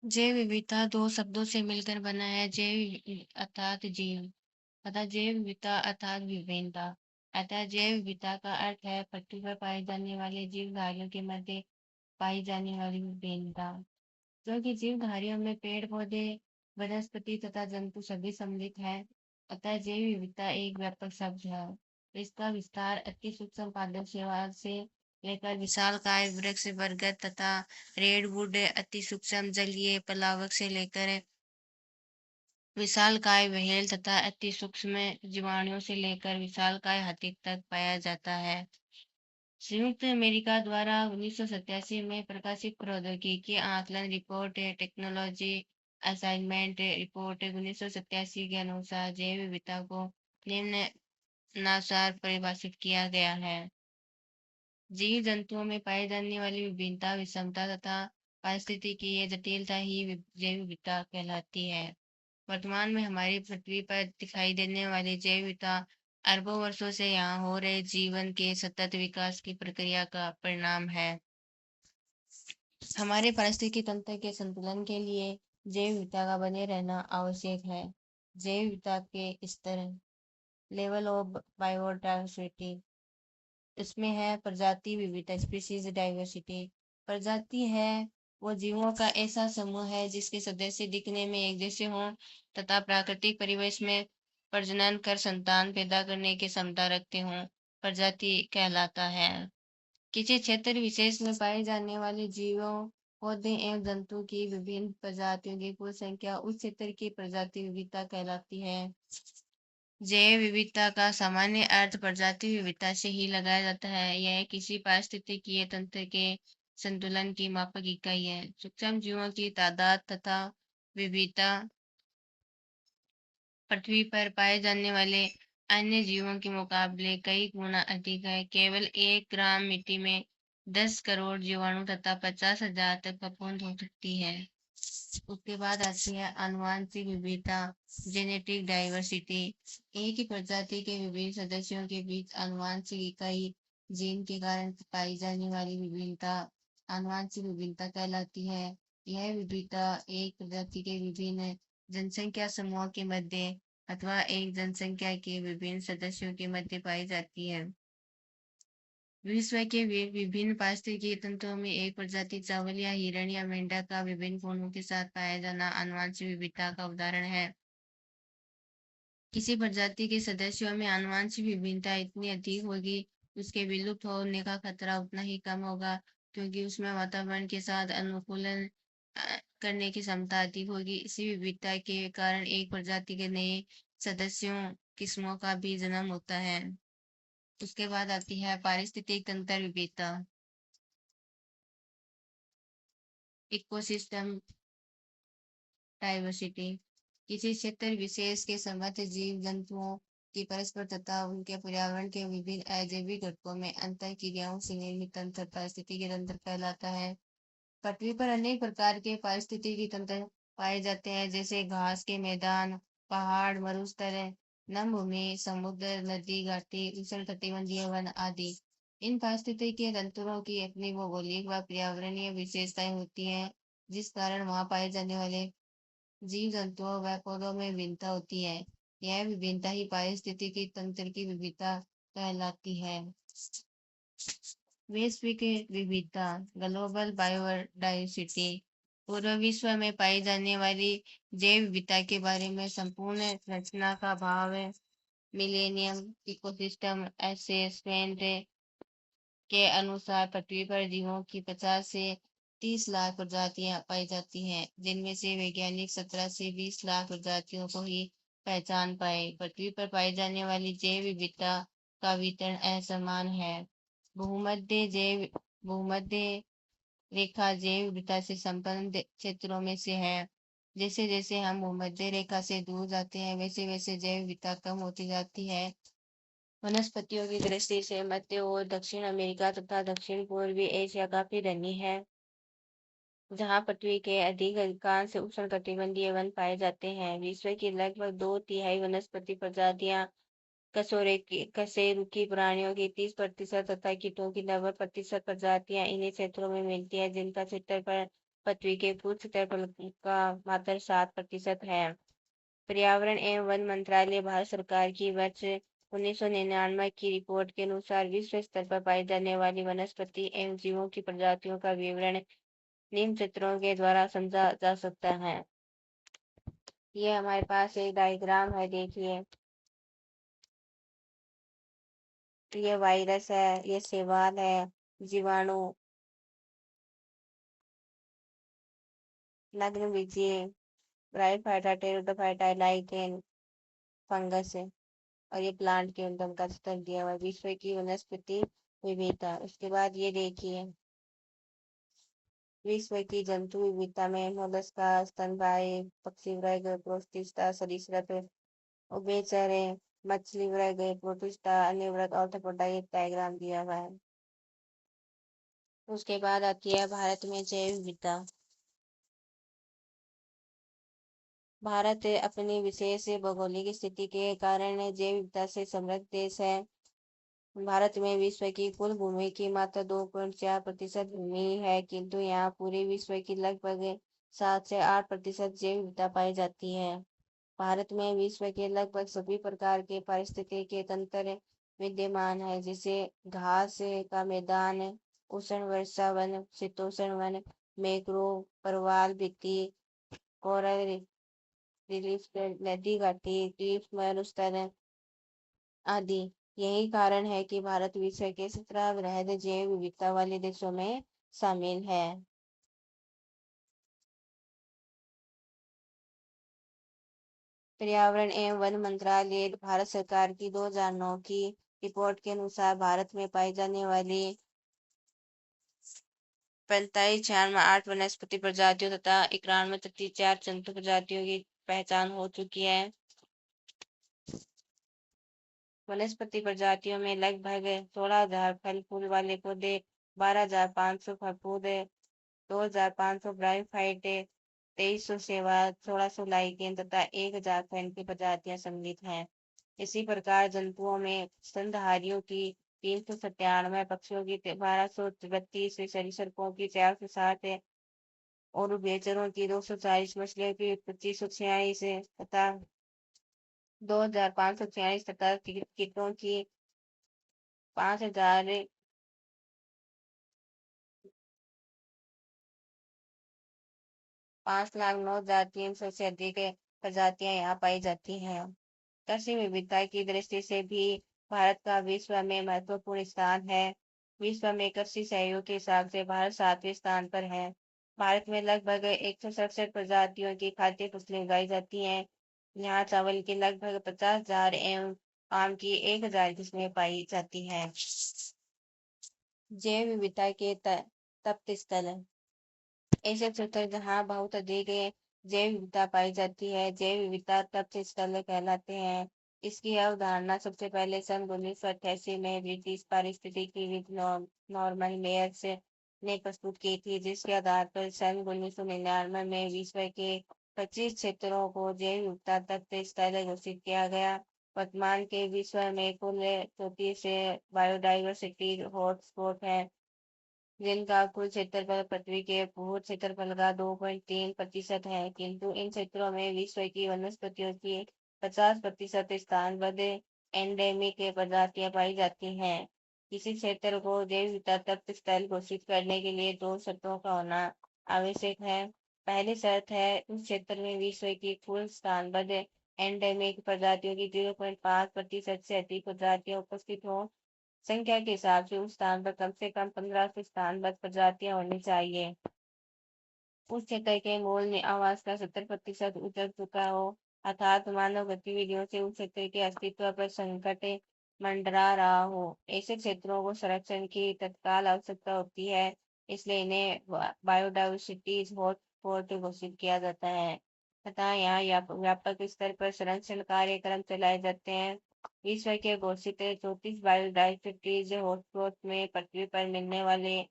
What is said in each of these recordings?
जैव विविधता दो शब्दों से मिलकर बना है। जैव अर्थात जीव, अतः जैव विविधता अर्थात विभिन्नता। अतः जैव विविधता का अर्थ है पृथ्वी पर पाए जाने वाले जीवधारियों के मध्य पाई जाने वाली विभिन्नता। क्योंकि जीवधारियों में पेड़ पौधे, वनस्पति तथा जंतु सभी सम्मिलित हैं, अतः जैव विविधता एक व्यापक शब्द है। इसका विस्तार अति सूक्ष्म पादप सेवा से लेकर विशालकाय वृक्ष, बरगद तथा रेडवुड, अति सूक्ष्म जलीय प्लावक से लेकर विशालकाय व्हेल तथा अति सूक्ष्म जीवाणुओं से लेकर विशालकाय हाथी तक पाया जाता है। संयुक्त अमेरिका द्वारा 1987 में प्रकाशित प्रौद्योगिकी आकलन रिपोर्ट टेक्नोलॉजी असाइनमेंट रिपोर्ट 1987 के अनुसार जैव विविधता को निम्नानुसार परिभाषित किया गया है। जीव जंतुओं में पाई जाने वाली विभिन्नता, विषमता तथा पारिस्थितिकीय जटिलता ही जैव विविधता कहलाती है। वर्तमान में हमारी पृथ्वी पर दिखाई देने वाली जैव विविधता अरबों वर्षों से यहाँ हो रहे जीवन के सतत विकास की प्रक्रिया का परिणाम है। हमारे पारिस्थितिकी तंत्र के संतुलन के लिए जैव विविधता का बने रहना आवश्यक है। जैव विविधता के स्तर, लेवल ऑफ बायोडायवर्सिटी, इसमें है प्रजाति विविधता, स्पीशीज डाइवर्सिटी। प्रजाति है वो जीवों का ऐसा समूह है जिसके सदस्य दिखने में एक जैसे हों तथा प्राकृतिक परिवेश में प्रजनन कर संतान पैदा करने की क्षमता रखते हों, प्रजाति कहलाता है। किसी क्षेत्र विशेष में पाए जाने वाले जीवों, पौधे एवं जंतु की विभिन्न प्रजातियों की कुल संख्या उस क्षेत्र की प्रजाति विविधता कहलाती है। जैव विविधता का सामान्य अर्थ प्रजाति विविधता से ही लगाया जाता है। यह किसी पारिस्थितिकीय तंत्र के संतुलन की मापक इकाई है। सूक्ष्म जीवों की तादाद तथा विविधता पृथ्वी पर पाए जाने वाले अन्य जीवों के मुकाबले कई गुना अधिक है। केवल 1 ग्राम मिट्टी में 10 करोड़ जीवाणु तथा 50,000 तक फफूंद हो सकती है। उसके बाद आती है आनुवंशिक विविधता, जेनेटिक डाइवर्सिटी। एक ही प्रजाति के विभिन्न सदस्यों के बीच आनुवंशिक इकाई जीन के कारण पाई जाने वाली विभिन्नता आनुवंशिक विभिन्नता कहलाती है। यह विविधता एक प्रजाति के विभिन्न जनसंख्या समूहों के मध्य अथवा एक जनसंख्या के विभिन्न सदस्यों के मध्य पाई जाती है। विश्व के विभिन्न पारिस्थितिकी तंत्रों में एक प्रजाति चावल या हिरण या मेंढक का विभिन्न गुणों के साथ पाया जाना आनुवंशिक विविधता का उदाहरण है। किसी प्रजाति के सदस्यों में आनुवंशिक विभिन्नता इतनी अधिक होगी, उसके विलुप्त होने का खतरा उतना ही कम होगा, क्योंकि उसमें वातावरण के साथ अनुकूलन करने की क्षमता अधिक होगी। इसी विविधता के कारण एक प्रजाति के नए सदस्यों किस्मों का भी जन्म होता है। उसके बाद आती है पारिस्थितिक तंत्र विविधता, इकोसिस्टम डाइवर्सिटी। किसी क्षेत्र विशेष के समृद्ध जीव जंतुओं की परस्पर तथा उनके पर्यावरण के विभिन्न अजैविक घटकों में अंतर क्रियाओं से निर्मित तंत्र पारिस्थितिकी तंत्र कहलाता है। पृथ्वी पर अनेक प्रकार के पारिस्थितिकी तंत्र पाए जाते हैं, जैसे घास के मैदान, पहाड़, मरुस्थल, नम भूमि, समुद्र, नदी, घाटी, उष्णकटिबंधीय वन आदि। इन पारिस्थितिकी तंत्रों की अपनी भौगोलिक व पर्यावरणीय विशेषताएं होती हैं, जिस कारण वहां पाए जाने वाले जीव जंतुओं व पौधों में विभिन्नता होती है। यह विभिन्नता ही पारिस्थितिकी तंत्र की विविधता कहलाती है। वैश्विक विविधता, ग्लोबल बायोडायवर्सिटी। पूरे विश्व में पाई जाने वाली जैव विविधता के बारे में संपूर्ण रचना का भाव है। मिलेनियम इकोसिस्टम असेसमेंट के अनुसार पृथ्वी पर जीवों की 50 से 30 लाख प्रजातियां पाई जाती हैं, जिनमें से वैज्ञानिक 17 से 20 लाख प्रजातियों को ही पहचान पाए। पृथ्वी पर पाई जाने वाली जैव विविधता का वितरण असमान है। भूमध्य रेखा जैव विविधता से संपन्न क्षेत्रों में से है। जैसे जैसे हम भूमध्य रेखा से दूर जाते हैं, वैसे वैसे जैव विविधता कम होती जाती है। वनस्पतियों की दृष्टि से मध्य और दक्षिण अमेरिका तथा दक्षिण पूर्वी एशिया काफी धनी है, जहाँ पृथ्वी के अधिकांश उष्णकटिबंधीय वन पाए जाते हैं। विश्व की लगभग 2/3 वनस्पति प्रजातियां, कशेरुकी प्राणियों की 30% तथा कीटों की 90% प्रजातियां इन्हीं क्षेत्रों में मिलती है, जिनका क्षेत्रफल पृथ्वी के कुल क्षेत्रफल का मात्र 7% है। पर्यावरण एवं वन मंत्रालय भारत सरकार की वर्ष 1999 की रिपोर्ट के अनुसार विश्व स्तर पर पाई जाने वाली वनस्पति एवं जीवों की प्रजातियों का विवरण निम्न चित्रों के द्वारा समझा जा सकता है। ये हमारे पास एक डायग्राम है, देखिए। ये वायरस है, ये शैवाल है, जीवाणु, नग्न बीजीय, ब्रायोफाइटा, टेरिडोफाइटा, लाइकेन, फंगस है। और ये प्लांट के उद्गम का स्तर दिया हुआ है। विश्व की वनस्पति विविधता। उसके बाद ये देखिए, विश्व की जंतु विविधता में मोलस्का, स्तनधारी, पक्षी वर्ग, प्रोटिस्टा, सरीसृप, उभयचर, मछली वर्ग, प्रोटिस्टा, अन्य वर्ग, ऑर्थोपोडा, ये डायग्राम दिया हुआ है। उसके बाद आती है भारत में जैव विविधता। भारत अपनी विशेष भौगोलिक स्थिति के कारण जैव विविधता से समृद्ध देश है। भारत में विश्व की कुल भूमि की मात्र 2.4% भूमि है, किंतु यहाँ पूरे विश्व की लगभग 7 से 8% जैव विविधता पाई जाती है। भारत में विश्व के लगभग सभी प्रकार के पारिस्थितिकी तंत्र विद्यमान है, जैसे घास का मैदान, उष्ण वर्षा वन, शीतोष्ण वन, मैंग्रोव, प्रवाल भित्ति, कोरल रिलीफ, नदी घाटी, द्वीप मरुस्थल आदि। यही कारण है कि भारत विश्व के 17 वृहद जैव विविधता वाले देशों में शामिल है। पर्यावरण एवं वन मंत्रालय भारत सरकार की 2009 की रिपोर्ट के अनुसार भारत में पाई जाने वाली 45,608 वनस्पति प्रजातियों तथा 91,34 जंतु प्रजातियों की पहचान हो चुकी है। वनस्पति प्रजातियों में लगभग 16,000 फल फूल वाले पौधे, 12,500 फफूंद, 2,500 ब्रायोफाइट, 2,300 शैवाल, 1,600 लाइकेन तथा 1,000 फैन की प्रजातियां सम्मिलित हैं। इसी प्रकार जंतुओं में स्तनधारियों की 397, पक्षियों की 1,232, सरीसृपों की 460 और उभयचरों की 240, मछलियों की 2,546 तथा 2,546 तथा कीटों की 5,000 5,09,300 से अधिक प्रजातियां यहाँ पाई जाती हैं। कृषि विविधता की दृष्टि से भी भारत का विश्व में महत्वपूर्ण स्थान है। विश्व में कृषि सहयोग के हिसाब से भारत 7वें स्थान पर है। भारत में लगभग 167 प्रजातियों की खाद्य फसलें उगाई जाती हैं। यहाँ चावल की लगभग 50,000 एवं आम की 1,000 किस्में पाई जाती हैं। जैव विविधता के तप्त स्थल। ऐसे क्षेत्र जहाँ बहुत अधिक जैव विविधता पाई जाती है, जैव विविधता तप्त स्थल कहलाते हैं। इसकी अवधारणा सबसे पहले सन 1988 में ब्रिटिश पारिस्थितिकीविद नॉर्मन मेयर्स ने प्रस्तुत की थी, जिसके आधार पर सन 1999 में विश्व के 25 क्षेत्रों को जैव विविधता तप्त स्थल घोषित किया गया। वर्तमान के विश्व में कुल 34 बायोडाइवर्सिटी हॉटस्पॉट है, जिनका कुल क्षेत्रफल पृथ्वी के पूर्ण क्षेत्रफल का 2.3% है, किंतु इन क्षेत्रों में विश्व की वनस्पतियों की 50% स्थानबद्ध एंडेमिक प्रजातियां पाई जाती हैं। किसी क्षेत्र को जैव विविधता तप्त स्थल घोषित करने के लिए दो शर्तों का होना आवश्यक है। पहली शर्त है उस क्षेत्र में विश्व की कुल स्थानबद्ध एंडेमिक प्रजातियों की 0.5% से अधिक प्रजातियां उपस्थित हों। संख्या के हिसाब से उस स्थान पर कम से कम 15 से स्थानबद्ध प्रजातियां होनी चाहिए। उस क्षेत्र के मूल आवास का 70% उतर चुका हो, अर्थात मानव गतिविधियों से उस क्षेत्र के अस्तित्व पर संकट मंडरा रहा हो। ऐसे क्षेत्रों को संरक्षण की तत्काल आवश्यकता होती है, इसलिए इन्हें बायोडाइवर्सिटी हॉटस्पॉट घोषित किया जाता है तथा यहाँ व्यापक स्तर पर संरक्षण कार्यक्रम चलाए जाते हैं। विश्व के घोषित 34 बायोडाइवर्सिटीज हॉटस्पॉट में पृथ्वी पर मिलने वाले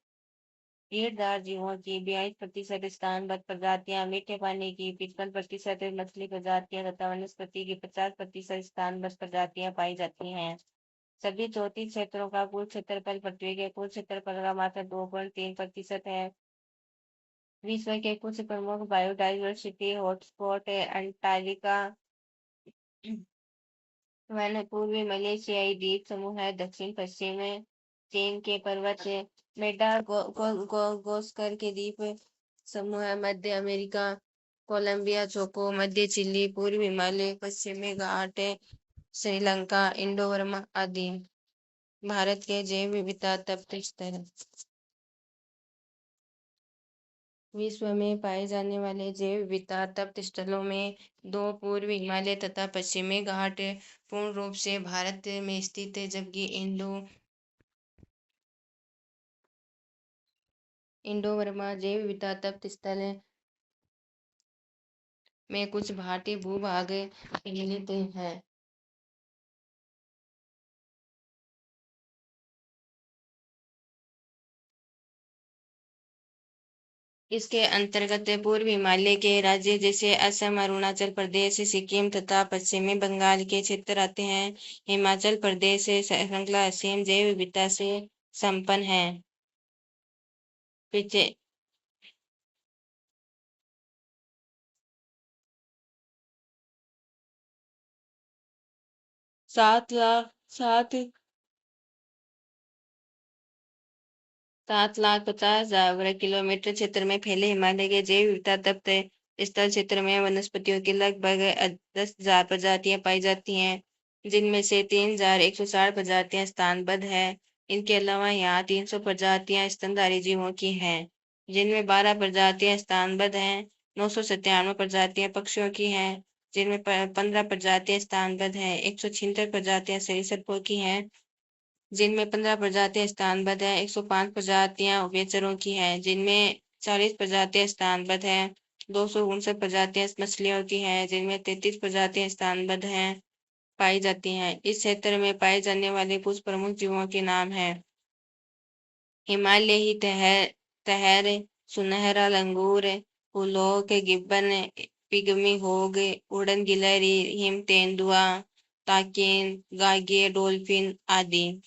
कीटदार जीवों की 42% स्थानबद्ध प्रजातियां, मीठे पानी की 55% मछली प्रजातियां तथा वनस्पति की 50% स्थानबद्ध प्रजातियां पाई जाती हैं। सभी 34 क्षेत्रों का कुल क्षेत्रफल पृथ्वी के कुल क्षेत्रफल का मात्र 2.3% है। विश्व के कुछ प्रमुख बायोडायवर्सिटी हॉटस्पॉट है अंटार्कटिका, वह पूर्वी मलेशियाई द्वीप समूह है, दक्षिण पश्चिम में चीन के पर्वत है, मेडागास्कर के द्वीप समूह है, मध्य अमेरिका, कोलंबिया, चोको, मध्य चिली, पूर्वी हिमालय, पश्चिमी घाट, श्रीलंका, इंडो बर्मा आदि। भारत के जैव विविधता तप्त स्थल। विश्व में पाए जाने वाले जैव विविधता तप्त स्थलों में दो पूर्वी हिमालय तथा पश्चिमी घाट पूर्ण रूप से भारत में स्थित है, जबकि इंडो बर्मा जैव विविधता तप्त स्थल में कुछ भारतीय भूभाग सम्मिलित हैं। इसके अंतर्गत पूर्वी हिमालय के राज्य जैसे असम, अरुणाचल प्रदेश, सिक्किम तथा पश्चिमी बंगाल के क्षेत्र आते हैं। हिमाचल प्रदेश श्रृंखला असीम जैव विविधता से संपन्न है। पीछे 7,50,000 वर्ग किलोमीटर क्षेत्र में फैले हिमालय के जैव विविधता तप्त स्थल क्षेत्र में वनस्पतियों की लगभग 10,000 प्रजातियां पाई जाती हैं, जिनमें से 3,160 प्रजातियां स्थानबद्ध हैं। इनके अलावा यहाँ 300 प्रजातियां स्तनधारी जीवों की हैं, जिनमें 12 प्रजातियां स्थानबद्ध हैं। 997 प्रजातियां पक्षियों की हैं, जिनमें 15 प्रजातियां स्थानबद्ध हैं। 176 प्रजातियां सरीसृपों की हैं, जिनमें 15 प्रजातियां स्थानबद्ध हैं। 105 प्रजातियां उभयचरों की हैं, जिनमें 40 प्रजातियां स्थानबद्ध हैं। 259 प्रजातियां मछलियों की हैं, जिनमें 33 प्रजातियां स्थानबद्ध हैं पाई जाती हैं। इस क्षेत्र में पाए जाने वाले कुछ प्रमुख जीवों के नाम हैं: हिमालयी तहर, सुनहरा लंगूर, हुलॉक गिब्बन, पिग्मी होग, उड़न गिलहरी, हिम तेंदुआ, ताकिन, गागे डॉल्फिन आदि।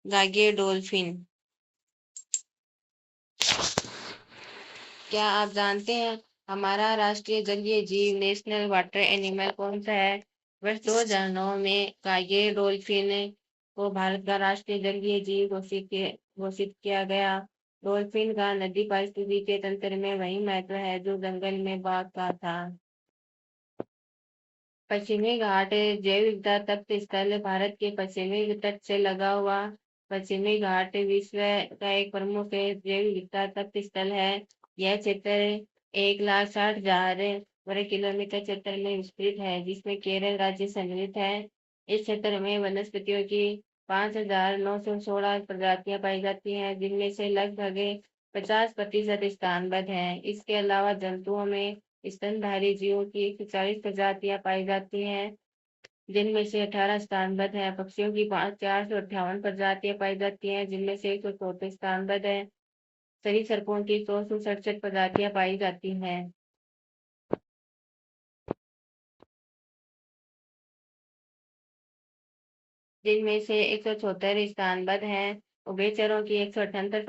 गागे डॉल्फिन। क्या आप जानते हैं हमारा राष्ट्रीय जलीय जीव नेशनल वाटर एनिमल कौन सा है? वर्ष 2009 में गागे डॉल्फिन को भारत का राष्ट्रीय जलीय जीव घोषित किया गया। डॉल्फिन का नदी पारिस्थितिकी तंत्र में वही महत्व है जो जंगल में बाघ का था। पश्चिमी घाट जैव विविधता तप्त स्थल भारत के पश्चिमी तट से लगा हुआ पश्चिमी घाट विश्व का एक प्रमुख जैव विविधता तप्त स्थल है। यह क्षेत्र 1,60,000 वर्ग किलोमीटर क्षेत्र में विस्तृत है, जिसमें केरल राज्य सम्मिलित है। इस क्षेत्र में वनस्पतियों की 5,916 प्रजातियां पाई जाती हैं, जिनमें से लगभग 50% स्थानबद्ध हैं। इसके अलावा जंतुओं में स्तनधारी जीवों की 140 प्रजातियां पाई जाती हैं, जिनमें से 18 स्थानबद्ध हैं। पक्षियों की 458 प्रजातियां पाई जाती हैं, जिनमें से 134 स्थानबद्ध हैं। सरीसृपों की 167 प्रजातियां पाई जाती हैं, जिनमें से 174 स्थानबद्ध हैं। उभयचरों की 178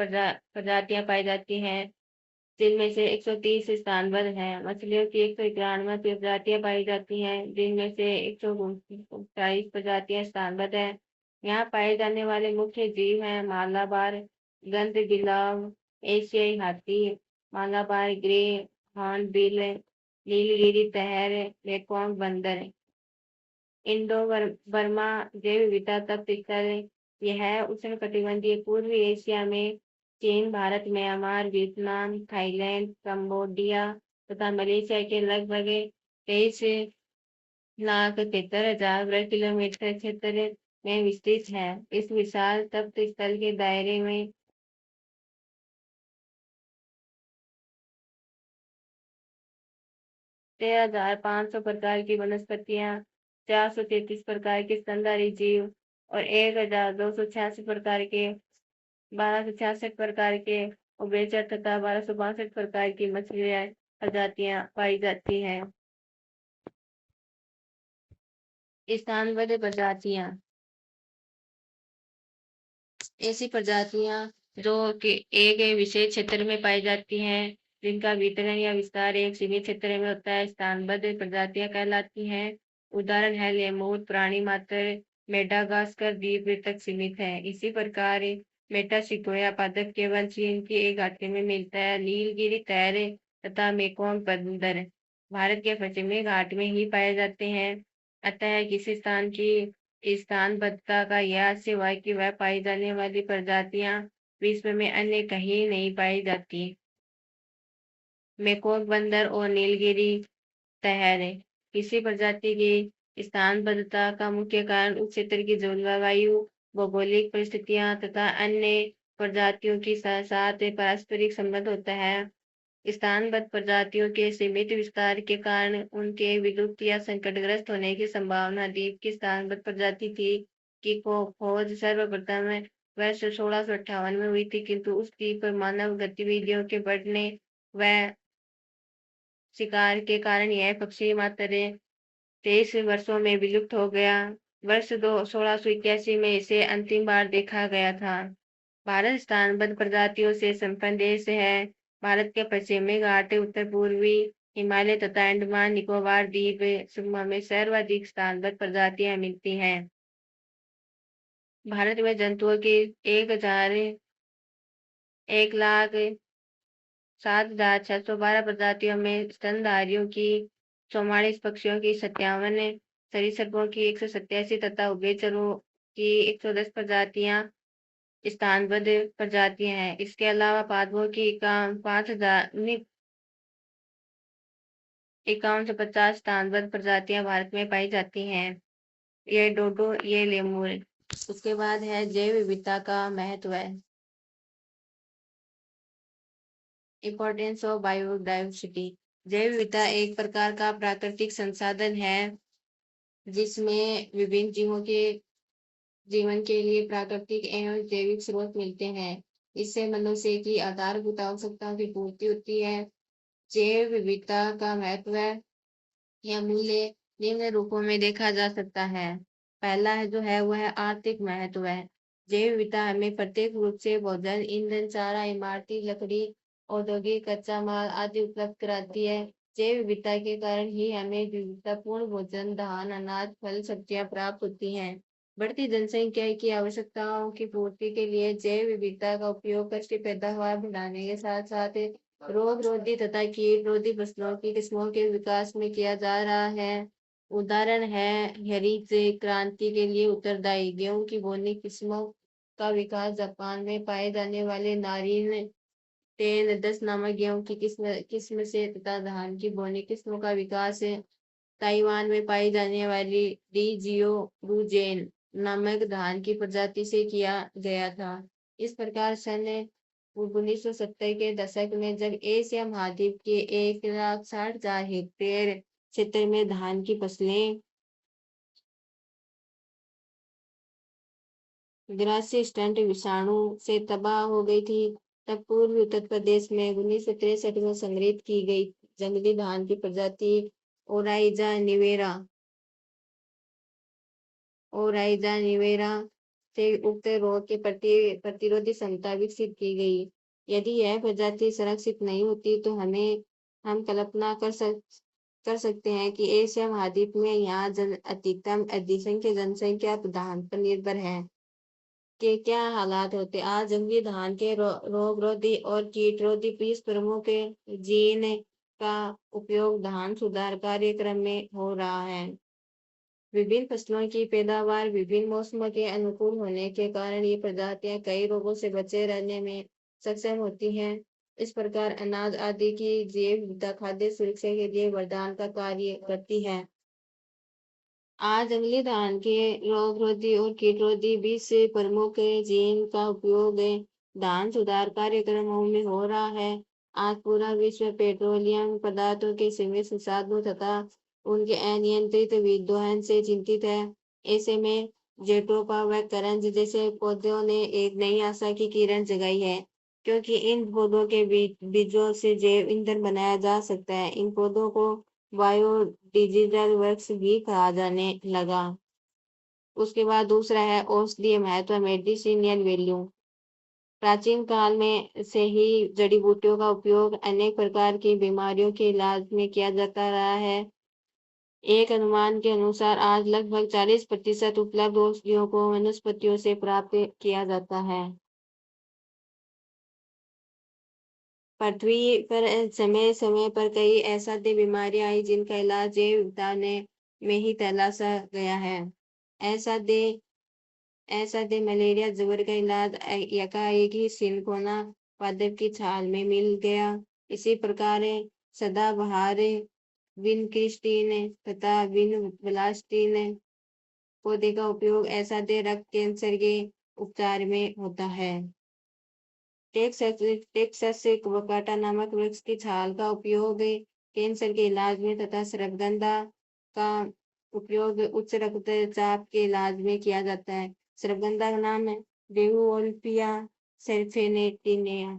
प्रजातियां पाई जाती हैं, जिनमें से 130 स्थानबद्ध हैं। मछलियों की 191 प्रजातियां पाई जाती हैं, जिनमें से 128 प्रजातियां स्थानबद्ध हैं। यहाँ पाए जाने वाले मुख्य जीव हैं मालाबार गंधबिलाव, एशियाई हाथी, मालाबार ग्रे हॉर्नबिल, नीलगिरी तहर, मेकॉन्ग बंदर। इंडो बर्मा जैव विविधता तप्त स्थल यह उष्णकटिबंधीय पूर्वी एशिया में चीन, Bharat, Myanmar, Vietnam, Thailand, Cambodia तथा मलेशिया के लगभग 23,73,000 वर्ग किलोमीटर क्षेत्र में विस्तृत है। इस विशाल तप्त स्थल के दायरे में 13,500 प्रकार की वनस्पतियां, 433 प्रकार के स्तनधारी जीव और 1,286 प्रकार के 1266 प्रकार के उभयचर तथा 1262 प्रकार की मछलियां प्रजातियां पाई जाती हैं। स्थानबद्ध प्रजातियां ऐसी प्रजातियां जो कि एक विशेष क्षेत्र में पाई जाती हैं, जिनका वितरण या विस्तार एक सीमित क्षेत्र में होता है, स्थानबद्ध प्रजातियां कहलाती हैं। उदाहरण है लेमूर प्राणी मात्र मेडागास्कर द्वीप तक सीमित है। इसी प्रकार मेटासिकोया पादप केवल चीन की एक घाटी में मिलता है। नीलगिरी तैर तथा मेकोंग बंदर भारत के पश्चिमी घाट में ही पाए जाते हैं। अतः किसी स्थान की स्थानबद्धता का यह सिवाय कि वह पाई जाने वाली प्रजातियां विश्व में अन्य कहीं नहीं पाई जाती। मेकोंग बंदर और नीलगिरी तैर किसी प्रजाति की स्थानबद्धता का मुख्य कारण उस क्षेत्र की जलवायु, भौगोलिक परिस्थितियां तथा अन्य प्रजातियों की साथ पारस्परिक संबंध होता है। स्थानबद्ध प्रजातियों के सीमित विस्तार के कारण उनके विलुप्त या संकटग्रस्त होने की संभावना द्वीप की स्थानबद्ध प्रजाति थी की खोज सर्वप्रथम वर्ष 1658 में हुई थी, किंतु उस द्वीप पर मानव गतिविधियों के बढ़ने व शिकार के कारण यह पक्षी मात्र 23 वर्षों में विलुप्त हो गया। वर्ष 1681 में इसे अंतिम बार देखा गया था। भारत स्थानबद्ध प्रजातियों से संपन्न देश है। भारत के पश्चिमी घाट, उत्तर पूर्वी हिमालय तथा अंडमान निकोबार द्वीप समूह में सर्वाधिक स्थानबद्ध प्रजातियां मिलती हैं। भारत में जंतुओं की 1,07,612 प्रजातियों में स्तनधारियों की 44, पक्षियों की 57, सरीसृपों की 187 तथा उभयचरों की 110 प्रजातियां स्थानबद्ध प्रजातियां हैं। इसके अलावा पादपों की 51 से 50 स्थानबद्ध प्रजातियां भारत में पाई जाती हैं। ये डोडो, ये लेमूर। उसके बाद है जैव विविधता का महत्व है। Importance of biodiversity. जैव विविधता एक प्रकार का प्राकृतिक संसाधन है जिसमें विभिन्न जीवों के जीवन के लिए प्राकृतिक एवं जैविक स्रोत मिलते हैं। इससे मनुष्य की आधारभूत आवश्यकताओं की पूर्ति होती है। जैव विविधता का महत्व या मूल्य निम्न रूपों में देखा जा सकता है। पहला है जो है वह आर्थिक महत्व है। जैव विविधता हमें प्रत्येक रूप से भोजन, ईंधन, चारा, इमारती लकड़ी, औद्योगिक कच्चा माल आदि उपलब्ध कराती है। जैव विविधता के कारण ही हमें विविधतापूर्ण भोजन, धान, अनाज, फल, सब्जियां प्राप्त होती हैं। बढ़ती जनसंख्या की आवश्यकताओं की पूर्ति के लिए जैव विविधता का उपयोग कृषि पैदावार बढ़ाने के साथ साथ रोग रोधी तथा कीट रोधी फसलों की किस्मों के विकास में किया जा रहा है। उदाहरण है हरित क्रांति के लिए उत्तरदायी गेहूं की बोनी किस्मों का विकास, जापान में पाए जाने वाले नारिन 10 नामक गेहूं की किस्म से तथा धान की बोनी किस्मों का विकास ताइवान में पाई जाने वाली डीजियो रूजेन नामक धान की प्रजाति से किया गया था। इस प्रकार सन 1970 के दशक में जब एशिया महाद्वीप के 1,60,000 हेक्टेयर क्षेत्र में धान की फसलें ग्रासी स्टंट विषाणु से तबाह हो गई थी, तब पूर्वी उत्तर प्रदेश में 1963 में संग्रहित की गई जंगली धान की प्रजाति ओराइजा निवेरा से उक्त रोग के प्रति प्रतिरोधी क्षमता विकसित की गई। यदि यह प्रजाति संरक्षित नहीं होती तो हम कल्पना कर सकते हैं कि एशिया महाद्वीप में यहाँ अधिकतम अधिसंख्य जनसंख्या धान पर निर्भर है के क्या हालात होते। आज जंगली धान के रोग रोधी और कीट रोधी 20 प्रमुख जीन का उपयोग धान सुधार कार्यक्रम में हो रहा है। विभिन्न फसलों की पैदावार विभिन्न मौसमों के अनुकूल होने के कारण ये प्रजातियां कई रोगों से बचे रहने में सक्षम होती हैं। इस प्रकार अनाज आदि की जैव विविधता खाद्य सुरक्षा के लिए वरदान का कार्य करती है। आज जंगली धान के रोग रोधी और कीट रोधी 20 प्रमुख जीन का उपयोग धान सुधार कार्यक्रमों में हो रहा है। आज पूरा विश्व पेट्रोलियम पदार्थों के सीमित संसाधनों तथा उनके अनियंत्रित विदोहन से चिंतित है। ऐसे में जेट्रोफा व करंज जैसे पौधों ने एक नई आशा की किरण जगाई है, क्योंकि इन पौधों के बीजों से जैव ईंधन बनाया जा सकता है। इन पौधों को बायोडिजिटल वर्क्स भी कहा जाने लगा। उसके बाद दूसरा है औषधीय महत्व, मेडिसिनियल वैल्यू। प्राचीन काल में से ही जड़ी बूटियों का उपयोग अनेक प्रकार की बीमारियों के इलाज में किया जाता रहा है। एक अनुमान के अनुसार आज लगभग 40% उपलब्ध औषधियों को वनस्पतियों से प्राप्त किया जाता है। पृथ्वी पर समय समय पर कई असाध्य बीमारियां आई जिनका इलाज जैव विविधता में ही तलाशा गया है। असाध्य असाध्य मलेरिया ज्वर का इलाज एकाएक ही सिनकोना पादप की छाल में मिल गया। इसी प्रकार सदाबहार विनक्रिस्टीन तथा विनब्लास्टीन पौधे का उपयोग असाध्य रक्त कैंसर के उपचार में होता है। टेक्सास वकाटा नामक वृक्ष की छाल का उपयोग कैंसर के इलाज में तथा श्रवगंधा का उपयोग उच्च रक्तचाप के इलाज में किया जाता है। श्रवगंधा का नाम है डेहुओल्फिया सेल्फेनेटिनिया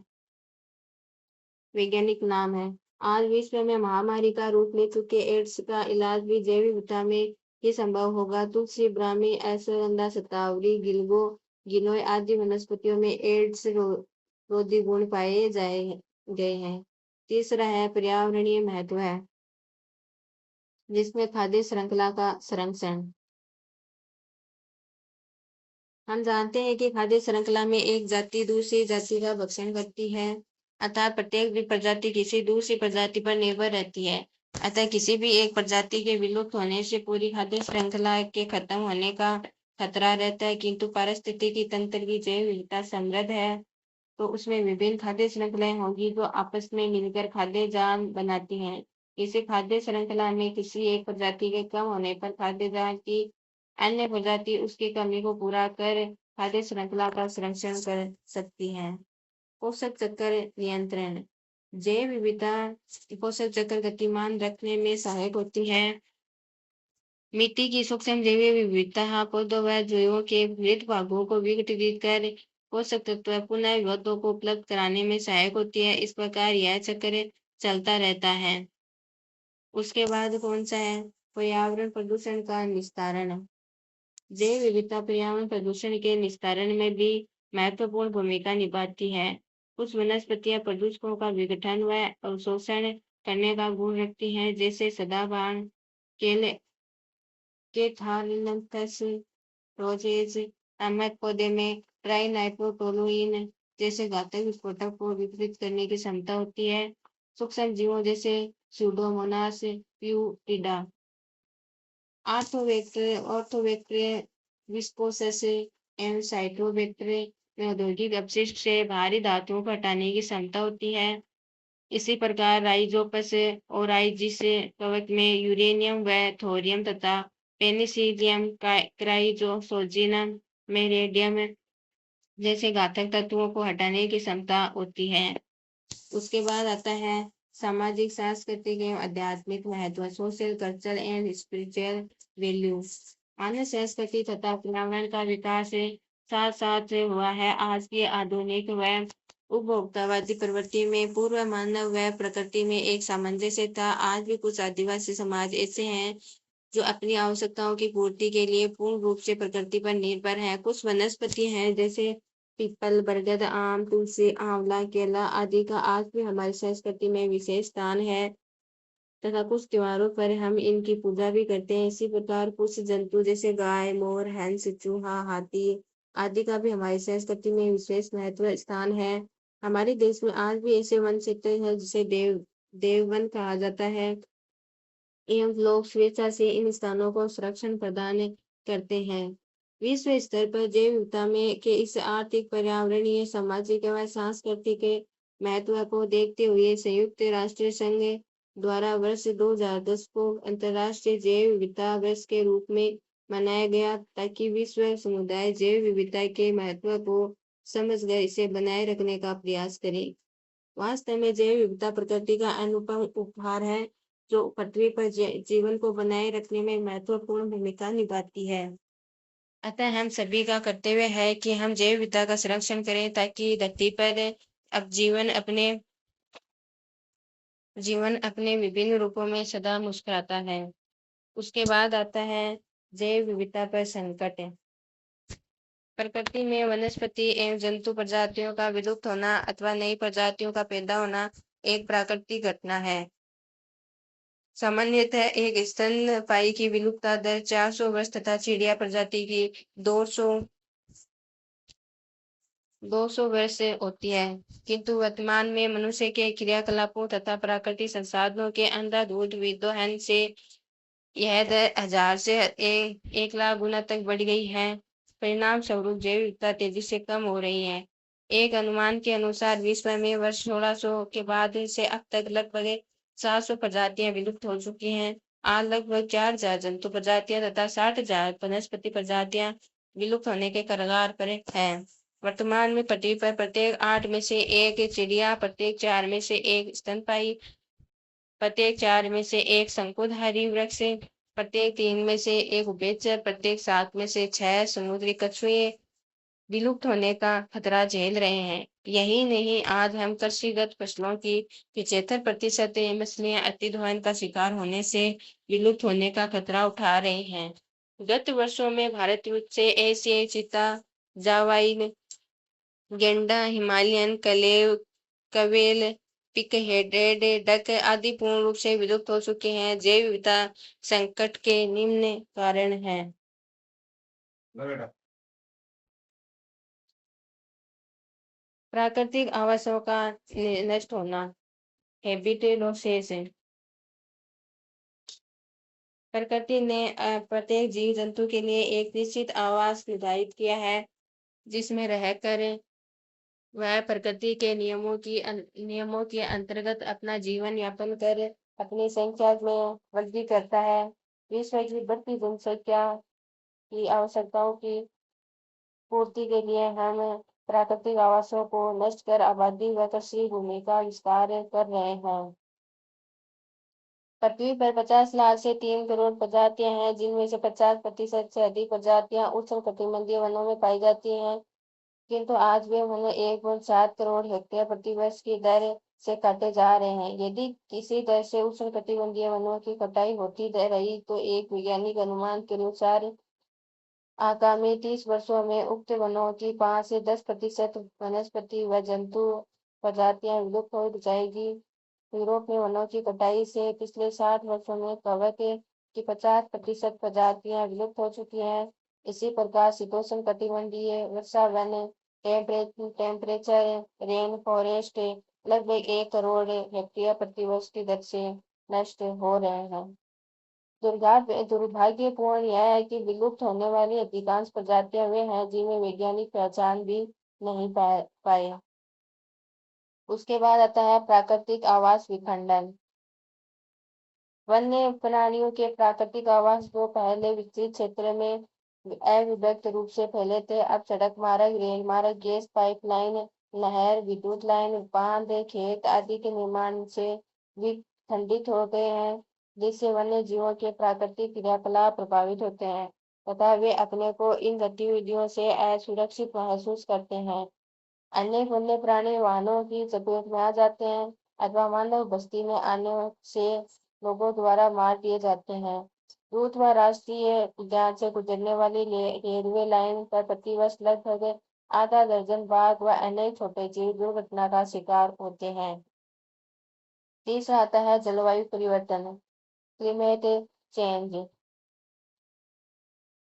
वैज्ञानिक नाम है। आज विश्व में महामारी का रूप ले चुके एड्स का इलाज भी जैव विविधता में ही संभव होगा। तुलसी, ब्राह्मी, अश्वगंधा, शतावरी, गिलगो, गिलोय आदि वनस्पतियों में एड्स रोधी गुण पाए गए हैं। तीसरा है पर्यावरणीय महत्व है, जिसमें खाद्य श्रृंखला का संरक्षण। हम जानते हैं कि खाद्य श्रृंखला में एक जाति दूसरी जाति का भक्षण करती है, अर्थात प्रत्येक प्रजाति किसी दूसरी प्रजाति पर निर्भर रहती है। अतः किसी भी एक प्रजाति के विलुप्त होने से पूरी खाद्य श्रृंखला के खत्म होने का खतरा रहता है। किंतु पारिस्थितिकी तंत्र की जैव विविधता समृद्ध है, तो उसमें विभिन्न खाद्य श्रृंखलाएं होगी जो आपस में मिलकर खाद्य जाल बनाती हैं। इसी खाद्य श्रृंखला में किसी एक प्रजाति के कम होने पर खाद्य जाल की अन्य प्रजाति उसकी कमी को पूरा कर खाद्य श्रृंखला का संरक्षण कर सकती है। पोषक चक्र नियंत्रण। जैव विविधता पोषक चक्र गतिमान रखने में सहायक होती है। मिट्टी की सूक्ष्म जैव विविधता पौधों व जैवों के मृत भागों को विघटित कर पोषक तत्व पुनः विभुतों को उपलब्ध कराने में सहायक होती है। इस प्रकार यह चक्र चलता रहता है। उसके बाद कौन सा है? पर्यावरण प्रदूषण का निस्तारण। जैव विविधता पर्यावरण प्रदूषण के निस्तारण में भी महत्वपूर्ण भूमिका निभाती है। कुछ वनस्पतियां प्रदूषकों का विघटन व अवशोषण करने का गुण रखती हैं, जैसे सदाबहार, केथारिनथस रोजेज नामक पौधे में ट्राइनाइट्रोटोलुइन जैसे घातक विस्फोटक को विकृत करने की क्षमता होती है। सूक्ष्म जीवों जैसे स्यूडोमोनास प्यूटिडा, ऑर्थोबैक्टर विस्कोसस एवं साइटोबैक्टर में औद्योगिक अपशिष्ट से भारी धातुओं को हटाने की क्षमता होती है। इसी प्रकार राइजोपस ओराइजिस कवक में यूरेनियम व थोरियम तथा पेनिसिलियम क्राइजोसोजिनम में रेडियम जैसे घातक तत्वों को हटाने की क्षमता होती है। उसके बाद आता है सामाजिक, सांस्कृतिक एवं आध्यात्मिक महत्व, social, cultural and spiritual value. मानव संस्कृति तथा पर्यावरण का विकास साथ साथ हुआ है। आज की आधुनिक व उपभोक्तावादी प्रवृत्ति में पूर्व मानव व प्रकृति में एक सामंजस्य था। आज भी कुछ आदिवासी समाज ऐसे हैं जो अपनी आवश्यकताओं की पूर्ति के लिए पूर्ण रूप से प्रकृति पर निर्भर है। कुछ वनस्पति हैं जैसे पीपल, बरगद, आम, तुलसी, आंवला, केला आदि का आज भी हमारी संस्कृति में विशेष स्थान है तथा कुछ त्योहारों पर हम इनकी पूजा भी करते हैं। इसी प्रकार कुछ जंतु जैसे गाय, मोर, हंस, चूहा, हाथी आदि का भी हमारी संस्कृति में विशेष महत्व स्थान है। हमारे देश में आज भी ऐसे वन क्षेत्र है जिसे देववन कहा जाता है एवं लोग स्वेच्छा से इन स्थानों को संरक्षण प्रदान करते हैं। विश्व स्तर पर जैव विविधता में के इस आर्थिक, पर्यावरणीय, सामाजिक एवं सांस्कृतिक महत्व को देखते हुए संयुक्त राष्ट्र संघ द्वारा वर्ष 2010 को अंतर्राष्ट्रीय जैव विविधता वर्ष के रूप में मनाया गया, ताकि विश्व समुदाय जैव विविधता के महत्व को समझकर इसे बनाए रखने का प्रयास करे। वास्तव में जैव विविधता प्रकृति का अनुपम उपहार है जो पृथ्वी पर जीवन को बनाए रखने में महत्वपूर्ण भूमिका निभाती है। अतः हम सभी का कर्तव्य है कि हम जैव विविधता का संरक्षण करें ताकि धरती पर अब जीवन अपने विभिन्न रूपों में सदा मुस्कुराता है। उसके बाद आता है जैव विविधता पर संकट। प्रकृति में वनस्पति एवं जंतु प्रजातियों का विलुप्त होना अथवा नई प्रजातियों का पैदा होना एक प्राकृतिक घटना है। सामान्यतः एक स्तनपायी की विलुप्तता दर 400 वर्ष तथा चिड़िया प्रजाति की 200 वर्ष से होती है, किंतु वर्तमान में मनुष्य के क्रियाकलापों तथा प्राकृतिक संसाधनों के अंधाधुंध विदोहन से यह दर 1000 से 1 लाख गुना तक बढ़ गई है। परिणाम स्वरूप जैव विविधता तेजी से कम हो रही है। एक अनुमान के अनुसार विश्व में वर्ष 1600 के बाद से अब तक लगभग 700 प्रजातियां विलुप्त हो चुकी हैं। आज लगभग 4000 जंतु प्रजातियां तथा 60,000 वनस्पति प्रजातियां विलुप्त होने के कगार पर हैं। वर्तमान में पृथ्वी पर प्रत्येक 8 में से एक चिड़िया, प्रत्येक 4 में से एक स्तनपायी, प्रत्येक 4 में से एक शंकुधारी वृक्ष, प्रत्येक 3 में से एक उभयचर, प्रत्येक 7 में से 6 समुद्री कछुए विलुप्त होने का खतरा झेल रहे हैं। यही नहीं, आज हम कृषिगत फसलों की 75% मछलियां अतिदोहन का शिकार होने से विलुप्त होने का खतरा उठा रहे हैं। गत वर्षों में भारत से एशियाई चीता, जावाइन, गेंडा, हिमालयन कवेल, पिक हेडेड डक आदि पूर्ण रूप से विलुप्त हो चुके हैं। जैव विविधता संकट के निम्न कारण हैं। प्राकृतिक आवासों का नष्ट होना, हैबिटेट लॉसेस। प्रकृति ने प्रत्येक जीव जंतु के लिए एक निश्चित आवास निर्धारित किया है, जिसमें रहकर वह प्रकृति के नियमों के अंतर्गत अपना जीवन यापन कर अपनी संख्या में वृद्धि करता है। विश्व की बढ़ती जनसंख्या की आवश्यकताओं की पूर्ति के लिए हम प्राकृतिक आवासों को नष्ट कर आबादी व कृषि भूमि का विस्तार कर रहे हैं। पृथ्वी पर 50 लाख से 3 करोड़ प्रजातियां हैं, जिनमें से 50% से अधिक प्रजातियां उष्णकटिबंधीय वनों में पाई जाती हैं, किंतु आज भी उन्हें 1.7 करोड़ हेक्टेयर प्रति वर्ष की दर से काटे जा रहे हैं। यदि किसी तरह से उष्णकटिबंधीय वनों की कटाई होती रही तो एक वैज्ञानिक अनुमान के अनुसार आगामी 30 वर्षों में उक्त वनों की 5 से 10% वनस्पति व जंतु प्रजातियां विलुप्त हो जाएगी। यूरोप में वनों की कटाई से पिछले 60 वर्षों में कवक की 50% प्रजातियां विलुप्त हो चुकी हैं। इसी प्रकार शीतोष्ण कटिबंधीय वर्षा वन, टेम्परेचर रेन फॉरेस्ट लगभग 1 करोड़ हेक्टेयर प्रति वर्ष की दर से नष्ट हो रहे हैं। दुर्भाग्यपूर्ण यह है कि विलुप्त होने वाली अधिकांश प्रजातियां वे हैं जिन्हें वैज्ञानिक पहचान भी नहीं पाए। उसके बाद आता है प्राकृतिक आवास विखंडन। वन्य प्राणियों के प्राकृतिक आवास जो पहले विकसित क्षेत्र में अविभक्त रूप से फैले थे, अब सड़क मार्ग, रेल मार्ग, गैस पाइपलाइन, नहर, विद्युत लाइन, बांध, खेत आदि के निर्माण से विखंडित हो गए हैं, जिससे वन्य जीवों के प्राकृतिक क्रियाकलाप प्रभावित होते हैं तथा वे अपने को इन गतिविधियों से असुरक्षित महसूस करते हैं। अनेक वन्य प्राणी वाहनों की चपेट में आ जाते हैं अथवा मानव बस्ती में आने से लोगों द्वारा मार दिए जाते हैं। दूत व राष्ट्रीय उद्यान से गुजरने वाली रेलवे लाइन पर प्रतिवर्ष लगभग आधा दर्जन बाघ व अनेक छोटे जीव दुर्घटना का शिकार होते हैं। तीसरा आता है जलवायु परिवर्तन, क्लाइमेट चेंज।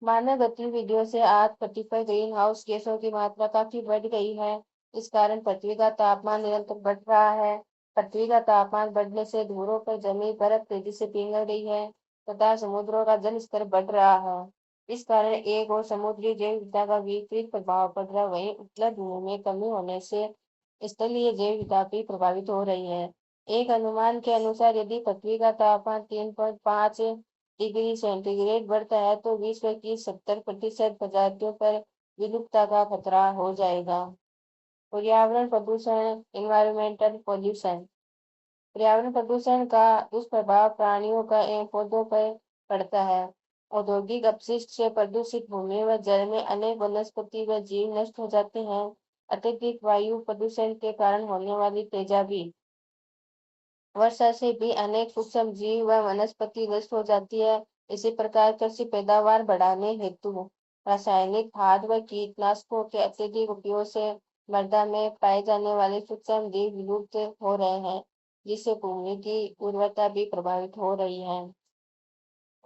मानव गतिविधियों से आज पृथ्वी पर ग्रीन हाउस गैसों की मात्रा काफी बढ़ गई है। इस कारण पृथ्वी का तापमान निरंतर बढ़ रहा है। पृथ्वी का तापमान बढ़ने से ध्रुवों पर जमी बर्फ तेजी से पिघल रही है तथा समुद्रों का जल स्तर बढ़ रहा है। इस कारण एक और समुद्री जैव विविधता का विपरीत प्रभाव पड़ रहा है, वहीं उत्तरी ध्रुव में कमी होने से स्थलीय जैव विविधता भी प्रभावित हो रही है। एक अनुमान के अनुसार यदि पृथ्वी का तापमान 3.5 डिग्री सेंटीग्रेड बढ़ता है तो विश्व की 70% प्रजातियों पर विलुप्तता का खतरा हो जाएगा। पर्यावरण प्रदूषण, इन्वायरमेंटल पोल्यूशन। पर्यावरण प्रदूषण का दुष्प्रभाव प्राणियों का एवं पौधों पर पड़ता है। औद्योगिक अपशिष्ट से प्रदूषित भूमि व जल में अनेक वनस्पति व जीव नष्ट हो जाते हैं। अत्यधिक वायु प्रदूषण के कारण होने वाली तेजाबी वर्षा से भी अनेक सूक्ष्म जीव व वनस्पति नष्ट हो जाती है। इसी प्रकार कृषि पैदावार बढ़ाने हेतु रासायनिक खाद व कीटनाशकों के अत्यधिक उपयोग से मृदा में पाए जाने वाले सूक्ष्म जीव विलुप्त हो रहे हैं, जिससे भूमि की उर्वरता भी प्रभावित हो रही है।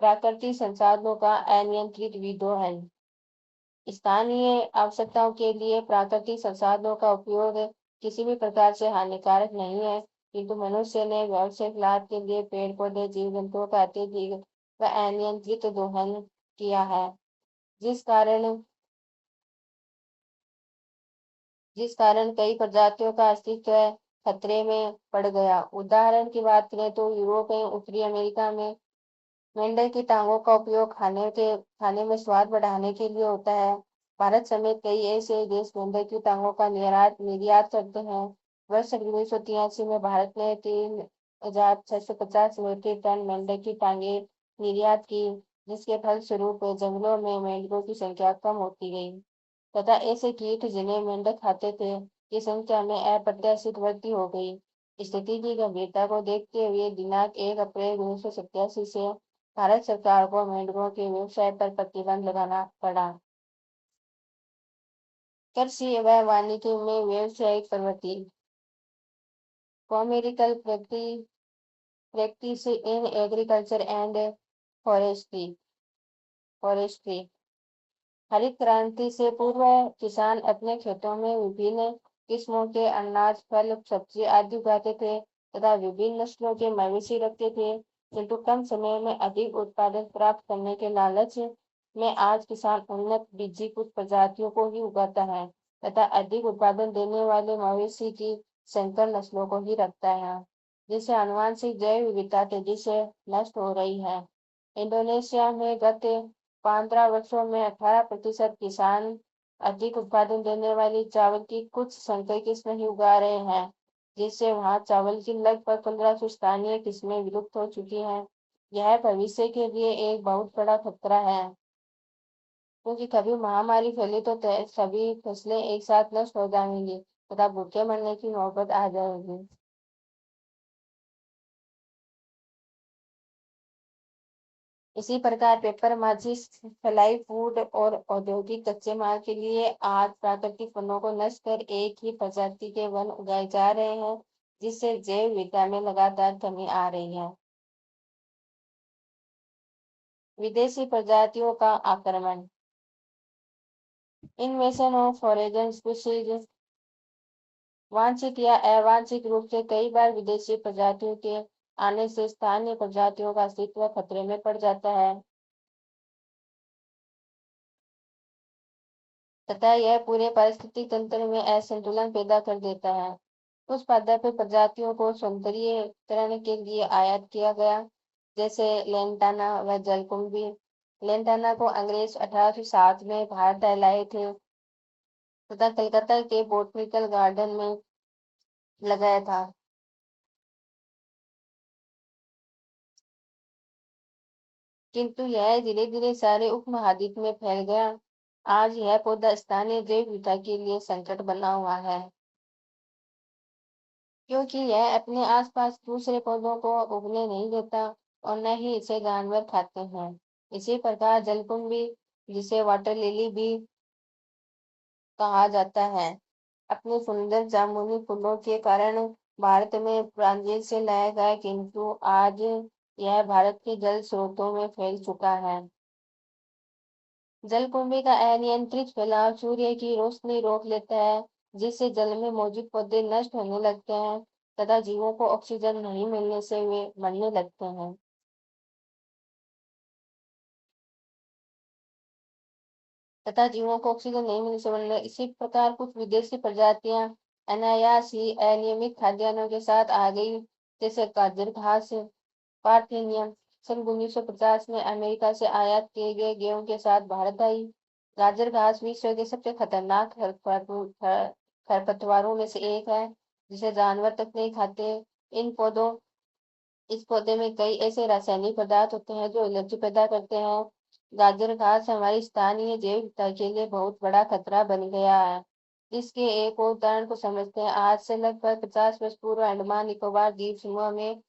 प्राकृतिक संसाधनों का अनियंत्रित विदोहन। स्थानीय आवश्यकताओं के लिए प्राकृतिक संसाधनों का उपयोग किसी भी प्रकार से हानिकारक नहीं है, किंतु मनुष्य ने व्यावसायिक लाभ के लिए पेड़ पौधे जीव जंतुओं का अत्यधिक व अनियंत्रित दोहन किया है, जिस कारण कई प्रजातियों का अस्तित्व खतरे में पड़ गया। उदाहरण की बात करें तो यूरोप एवं उत्तरी अमेरिका में मेंढक की टांगों का उपयोग खाने में स्वाद बढ़ाने के लिए होता है। भारत समेत कई ऐसे देश मेंढक की टांगों का निर्यात करते हैं। वर्ष 1983 में भारत ने 3,650 मीट्रिक टन मेंढक की टांगे निर्यात की, जिसके फलस्वरूप जंगलों में मेंढकों की संख्या कम होती गई तथा ऐसे कीट जिन्हें मेंढक खाते थे की संख्या में अप्रत्याशित वृद्धि हो गई। स्थिति की गंभीरता को देखते हुए दिनांक 1 अप्रैल 1987 से भारत सरकार को मेंढकों के व्यवसाय पर प्रतिबंध लगाना पड़ा। कृषि व वानिकी में व्यावसायिक प्रवृत्ति। Commercial practice in agriculture and forestry. हरित क्रांति से पूर्व किसान अपने खेतों में विभिन्न किस्मों के अनाज, फल, सब्जी आदि उगाते थे तथा विभिन्न नस्लों के मवेशी रखते थे, किंतु कम समय में अधिक उत्पादन प्राप्त करने के लालच में आज किसान उन्नत बीजीकृत प्रजातियों को ही उगाता है तथा अधिक उत्पादन देने वाले मवेशी की संकर नस्लों को ही रखता है, जिससे आनुवंशिक जैव विविधता तेजी से नष्ट हो रही है। इंडोनेशिया में गत 15 वर्षों में 18% किसान अधिक उत्पादन देने वाली चावल की कुछ संकर किस्में ही उगा रहे हैं, जिससे वहां चावल की लगभग 1500 स्थानीय किस्में विलुप्त हो चुकी हैं। यह भविष्य के लिए एक बहुत बड़ा खतरा है, क्योंकि कभी महामारी फैली तो सभी फसलें एक साथ नष्ट हो जाएंगी तथा भूखे मरने की नौबत आ जाएगी। इसी प्रकार पेपर, माचिस, फ्लाई फूड और औद्योगिक कच्चे माल के लिए आज प्राकृतिक वनों को नष्ट कर एक ही प्रजाति के वन उगाए जा रहे हैं, जिससे जैव विविधता में लगातार कमी आ रही है। विदेशी प्रजातियों का आक्रमण। इन्वेशन ऑफ फॉरेन स्पीशीज। वांछित या अवांछित रूप से कई बार विदेशी प्रजातियों के आने से स्थानीय प्रजातियों का अस्तित्व खतरे में पड़ जाता है तथा यह पूरे पारिस्थितिक तंत्र में असंतुलन पैदा कर देता है। कुछ पादप प्रजातियों को सौंदर्यीकरण के लिए आयात किया गया, जैसे लेंटाना व जलकुंभी। लेंटाना को अंग्रेज 1807 में भारत लाए थे तथा कलकत्ता के बोटनिकल गार्डन में लगाया था, किंतु यह धीरे धीरे सारे उपमहाद्वीप में फैल गया। आज यह पौधा स्थानीय जैव विविधता के लिए संकट बना हुआ है, क्योंकि यह अपने आसपास दूसरे पौधों को उगने नहीं देता और न ही इसे जानवर खाते हैं। इसी प्रकार जलकुंभी, जिसे वाटर लिली भी कहा जाता है, अपने सुंदर जामुनी फूलों के कारण भारत में ब्राजील से लाया गया, किंतु आज यह भारत के जल स्रोतों में फैल चुका है। जलकुंभी का अनियंत्रित फैलाव सूर्य की रोशनी रोक लेता है, जिससे जल में मौजूद पौधे नष्ट होने लगते हैं तथा जीवों को ऑक्सीजन नहीं मिलने से वे मरने लगते हैं। इसी प्रकार कुछ विदेशी प्रजातियां अनायास ही अनियमित खाद्यान्नों के साथ आ गई, जैसे गाजर घास, पार्थेनियम। सन 1950 में अमेरिका से आयात किए गए गेहूं के साथ भारत आई। गाजर घास विश्व के सबसे खतरनाक खरपतवारों में से एक है, जिसे जानवर तक नहीं खाते। इन पौधों इस पौधे में कई ऐसे रासायनिक पदार्थ होते हैं जो एलर्जी पैदा करते हैं। गाजर घास हमारी स्थानीय जैव विविधता के लिए बहुत बड़ा खतरा बन गया है। इसके एक और उदाहरण को समझते हैं। आज से लगभग 50 वर्ष पूर्व अंडमान निकोबार द्वीप समूह में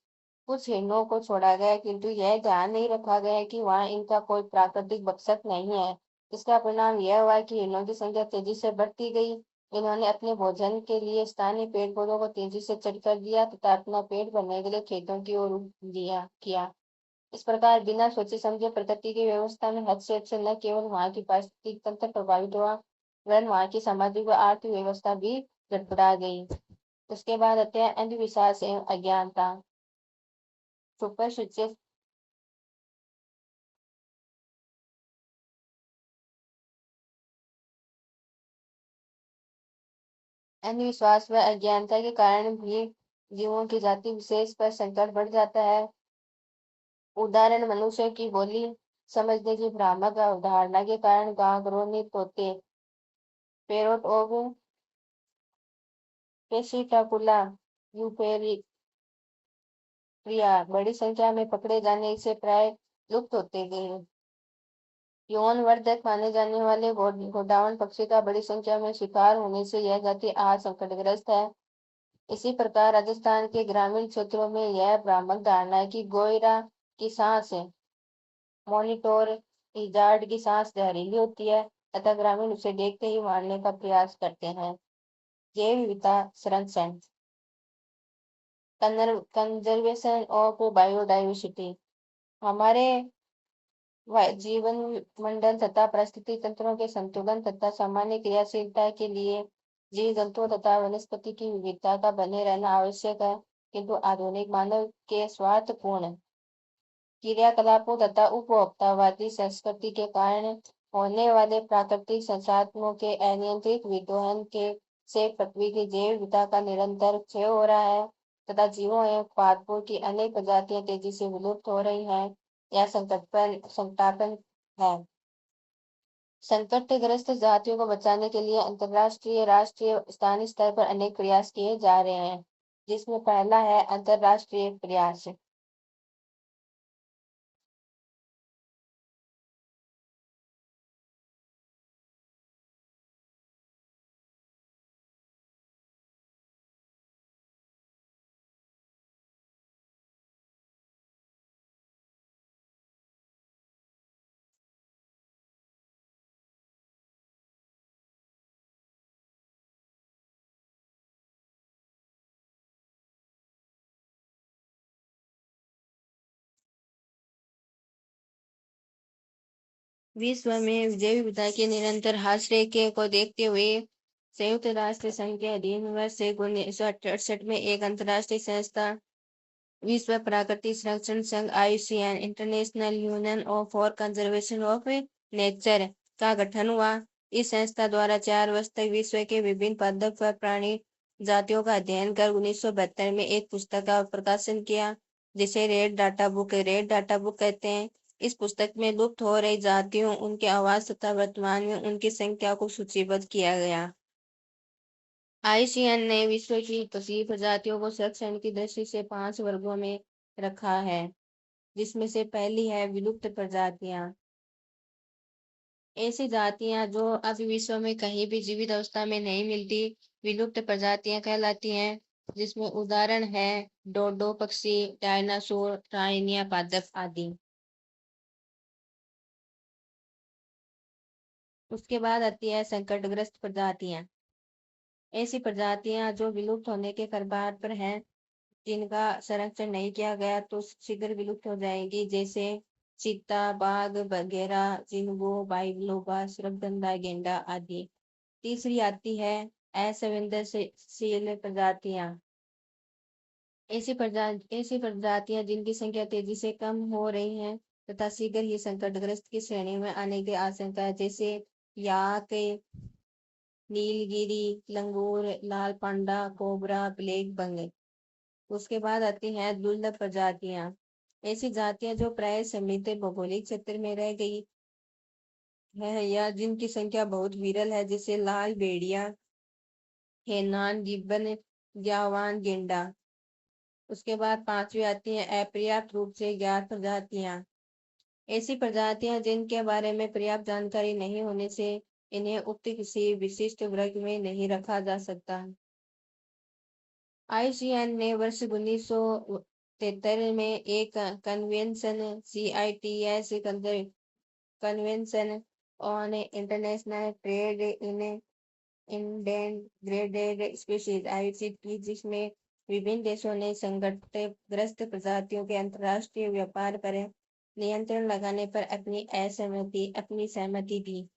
कुछ हिरणों को छोड़ा गया, किंतु यह ध्यान नहीं रखा गया कि वहां इनका कोई प्राकृतिक भक्षक नहीं है। इसका परिणाम यह हुआ कि हिरणों की संख्या तेजी से बढ़ती गई। इन्होंने अपने भोजन के लिए स्थानीय पेड़ पौधों को तेजी से चढ़ कर दिया तथा अपना पेट भरने के लिए खेतों की ओर दिया किया। इस प्रकार बिना सोचे समझे प्रकृति की व्यवस्था में हस्तक्षेप से न केवल वहां की पारिस्थितिक तंत्र प्रभावित हुआ, वरन वहां की सामाजिक व आर्थिक व्यवस्था भी गड़बड़ा गई। उसके बाद आते हैं अंधविश्वास एवं अज्ञानता। सुपरस्टिशियस अंधविश्वास व अज्ञानता के कारण भी जीवों की जाति विशेष पर संकट बढ़ जाता है। उदाहरण मनुष्य की बोली समझने की भ्रामक अवधारणा के कारण गांव गृह में तोते पेरोट और पेसिटाकुला यूपेरिया बड़ी संख्या में पकड़े जाने से प्राय लुप्त होते गए। यौन वर्धक माने जाने वाले घोड़ावण पक्षी का बड़ी संख्या में शिकार होने से यह जाति आज संकटग्रस्त है। इसी प्रकार राजस्थान के ग्रामीण क्षेत्रों में यह भ्रामक धारणा है कि गोइरा की सांस मॉनिटोर इजार्ड की सांस जहरीली होती है, अतः ग्रामीण उसे देखते ही मारने का प्रयास करते हैं। जैव विविधता संरक्षण कंजर्वेशन ऑफ बायोडाइवर्सिटी हमारे जीवन मंडल तथा परिस्थिति तंत्रों के संतुलन तथा सामान्य क्रियाशीलता के लिए जीव जंतुओं तथा वनस्पति की विविधता का बने रहना आवश्यक है, किंतु आधुनिक मानव के स्वार्थपूर्ण क्रियाकलापों तथा उपभोक्तावादी संस्कृति के कारण होने वाले प्राकृतिक संसाधनों के अनियंत्रित विदोहन के से पृथ्वी की जैव विविधता का निरंतर क्षय हो रहा है तथा जीवों एवं पादपों की अनेक प्रजातियां तेजी से विलुप्त हो रही हैं। यह संकटापन है। संकटग्रस्त जातियों को बचाने के लिए अंतर्राष्ट्रीय राष्ट्रीय स्थानीय स्तर पर अनेक प्रयास किए जा रहे हैं, जिसमें पहला है अंतर्राष्ट्रीय प्रयास। विश्व में जैव विविधता के निरंतर ह्रास को देखते हुए संयुक्त राष्ट्र संघ के अधीन वर्ष 1968 में एक अंतर्राष्ट्रीय संस्था विश्व प्राकृतिक संरक्षण संघ IUCN international union of for conservation of nature का गठन हुआ। इस संस्था द्वारा 4 वर्ष तक विश्व के विभिन्न पादप व प्राणी जातियों का अध्ययन कर 1972 में एक पुस्तक का प्रकाशन किया, जिसे रेड डाटा बुक कहते हैं। इस पुस्तक में लुप्त हो रही जातियों, उनके आवास तथा वर्तमान में उनकी संख्या को सूचीबद्ध किया गया। IUCN ने विश्व की कई प्रजातियों को संरक्षण की दृष्टि से 5 वर्गों में रखा है, जिसमें से पहली है विलुप्त प्रजातियां। ऐसी जातियां जो अभी विश्व में कहीं भी जीवित अवस्था में नहीं मिलती, विलुप्त प्रजातियां कहलाती हैं, जिसमें उदाहरण है डोडो पक्षी, डायनासोर, राइनिया पादप आदि। उसके बाद आती है संकटग्रस्त प्रजातियां। ऐसी प्रजातियां जो विलुप्त होने के कगार पर हैं, जिनका संरक्षण नहीं किया गया तो शीघ्र विलुप्त हो जाएगी, जैसे चीता, बाघ, बघेरा, जिंगो, बाइलोबा, सुरगंधा, गेंडा आदि। तीसरी आती है असंवेदनशील प्रजातियां। ऐसी प्रजातियां जिनकी संख्या तेजी से कम हो रही है तथा शीघ्र ही संकटग्रस्त की श्रेणी में आने की आशंका है, जैसे याक, नीलगिरी, लंगूर, लाल पांडा, कोबरा, ब्लैक बंग। उसके बाद आती हैं दुर्लभ प्रजातियां। ऐसी जातियां जो प्राय समृद्ध भौगोलिक क्षेत्र में रह गई है या जिनकी संख्या बहुत विरल है, जैसे लाल भेड़िया, हेनान, गिब्बन, जावान, गेंडा। उसके बाद पांचवी आती है अपर्याप्त रूप से ज्ञात प्रजातियां। ऐसी प्रजातियां जिनके बारे में पर्याप्त जानकारी नहीं होने से इन्हें उक्त किसी विशिष्ट वर्ग में नहीं रखा जा सकता। IUCN ने वर्ष 1973 में एक convention CITES convention on international trade in endangered species आयोजित की, जिसमें विभिन्न देशों ने संकटग्रस्त प्रजातियों के अंतर्राष्ट्रीय व्यापार पर नियंत्रण लगाने पर अपनी सहमति दी।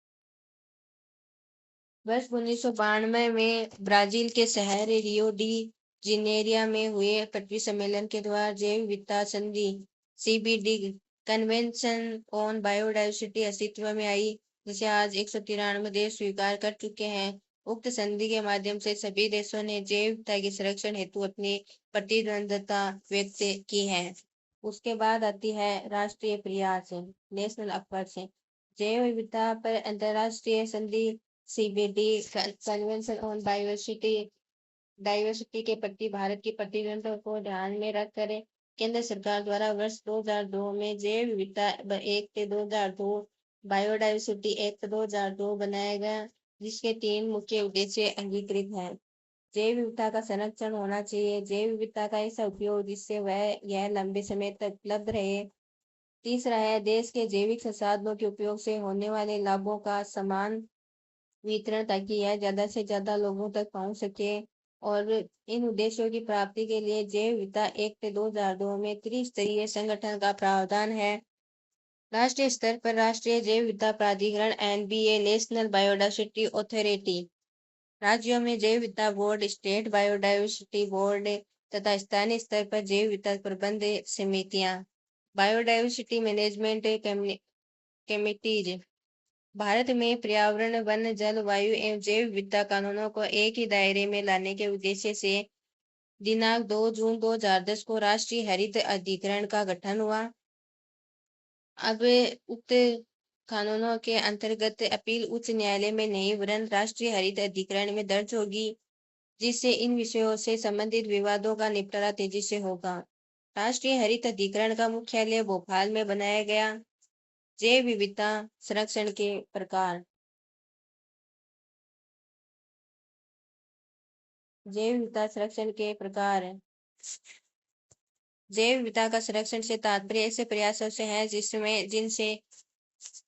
वर्ष 1992 में ब्राजील के शहर रियो डी जेनेरियो में हुए पृथ्वी सम्मेलन के द्वारा जैव विविधता संधि सीबीडी कन्वेंशन ऑन बायोडायवर्सिटी अस्तित्व में आई, जिसे आज 193 देश स्वीकार कर चुके हैं। उक्त संधि के माध्यम से सभी देशों ने जैव विविधता के संरक्षण हेतु अपनी प्रतिबद्धता व्यक्त की है। उसके बाद आती है राष्ट्रीय प्रयास, नेशनल एफर्ट्स। जैव विविधता पर अंतर्राष्ट्रीय संधि सीबीडी कन्वेंशन ऑन डाइवर्सिटी के प्रति भारत की प्रतिबद्धता को ध्यान में रखकर केंद्र सरकार द्वारा वर्ष 2002 में जैव विविधता एक्ट 2002 बायोडाइवर्सिटी एक्ट 2002 बनाया गया, जिसके 3 मुख्य उद्देश्य अंगीकृत हैं। जैव विविधता का संरक्षण होना चाहिए, जैव विविधता का ऐसा उपयोग जिससे यह लंबे समय तक उपलब्ध रहे। तीसरा है देश के जैविक संसाधनों के उपयोग से होने वाले लाभों का समान वितरण, ताकि यह ज्यादा से ज्यादा लोगों तक पहुंच सके। और इन उद्देश्यों की प्राप्ति के लिए जैव विविधता एक्ट 2002 में त्रिस्तरीय संगठन का प्रावधान है। राष्ट्रीय स्तर पर राष्ट्रीय जैव विविधता प्राधिकरण एनबीए नेशनल बायोडायवर्सिटी अथॉरिटी, राज्यों में जैव विविधता बोर्ड स्टेट बायोडायवर्सिटी बोर्ड तथा स्थानीय स्तर पर जैव विविधता प्रबंध समितियां बायोडायवर्सिटी मैनेजमेंट कमेटीज। भारत में पर्यावरण, वन, जल, वायु एवं जैव विविधता कानूनों को एक ही दायरे में लाने के उद्देश्य से दिनांक 2 जून 2010 को राष्ट्रीय हरित अधिकरण का गठन हुआ। अब उक्त कानूनों के अंतर्गत अपील उच्च न्यायालय में नहीं वरन राष्ट्रीय हरित अधिकरण में दर्ज होगी, जिससे इन विषयों से संबंधित विवादों का निपटारा तेजी से होगा। राष्ट्रीय हरित अधिकरण का मुख्यालय भोपाल में बनाया गया। जैव विविधता संरक्षण के प्रकार। जैव विविधता संरक्षण के प्रकार। जैव विविधता का संरक्षण से तात्पर्य ऐसे प्रयासों से है जिनसे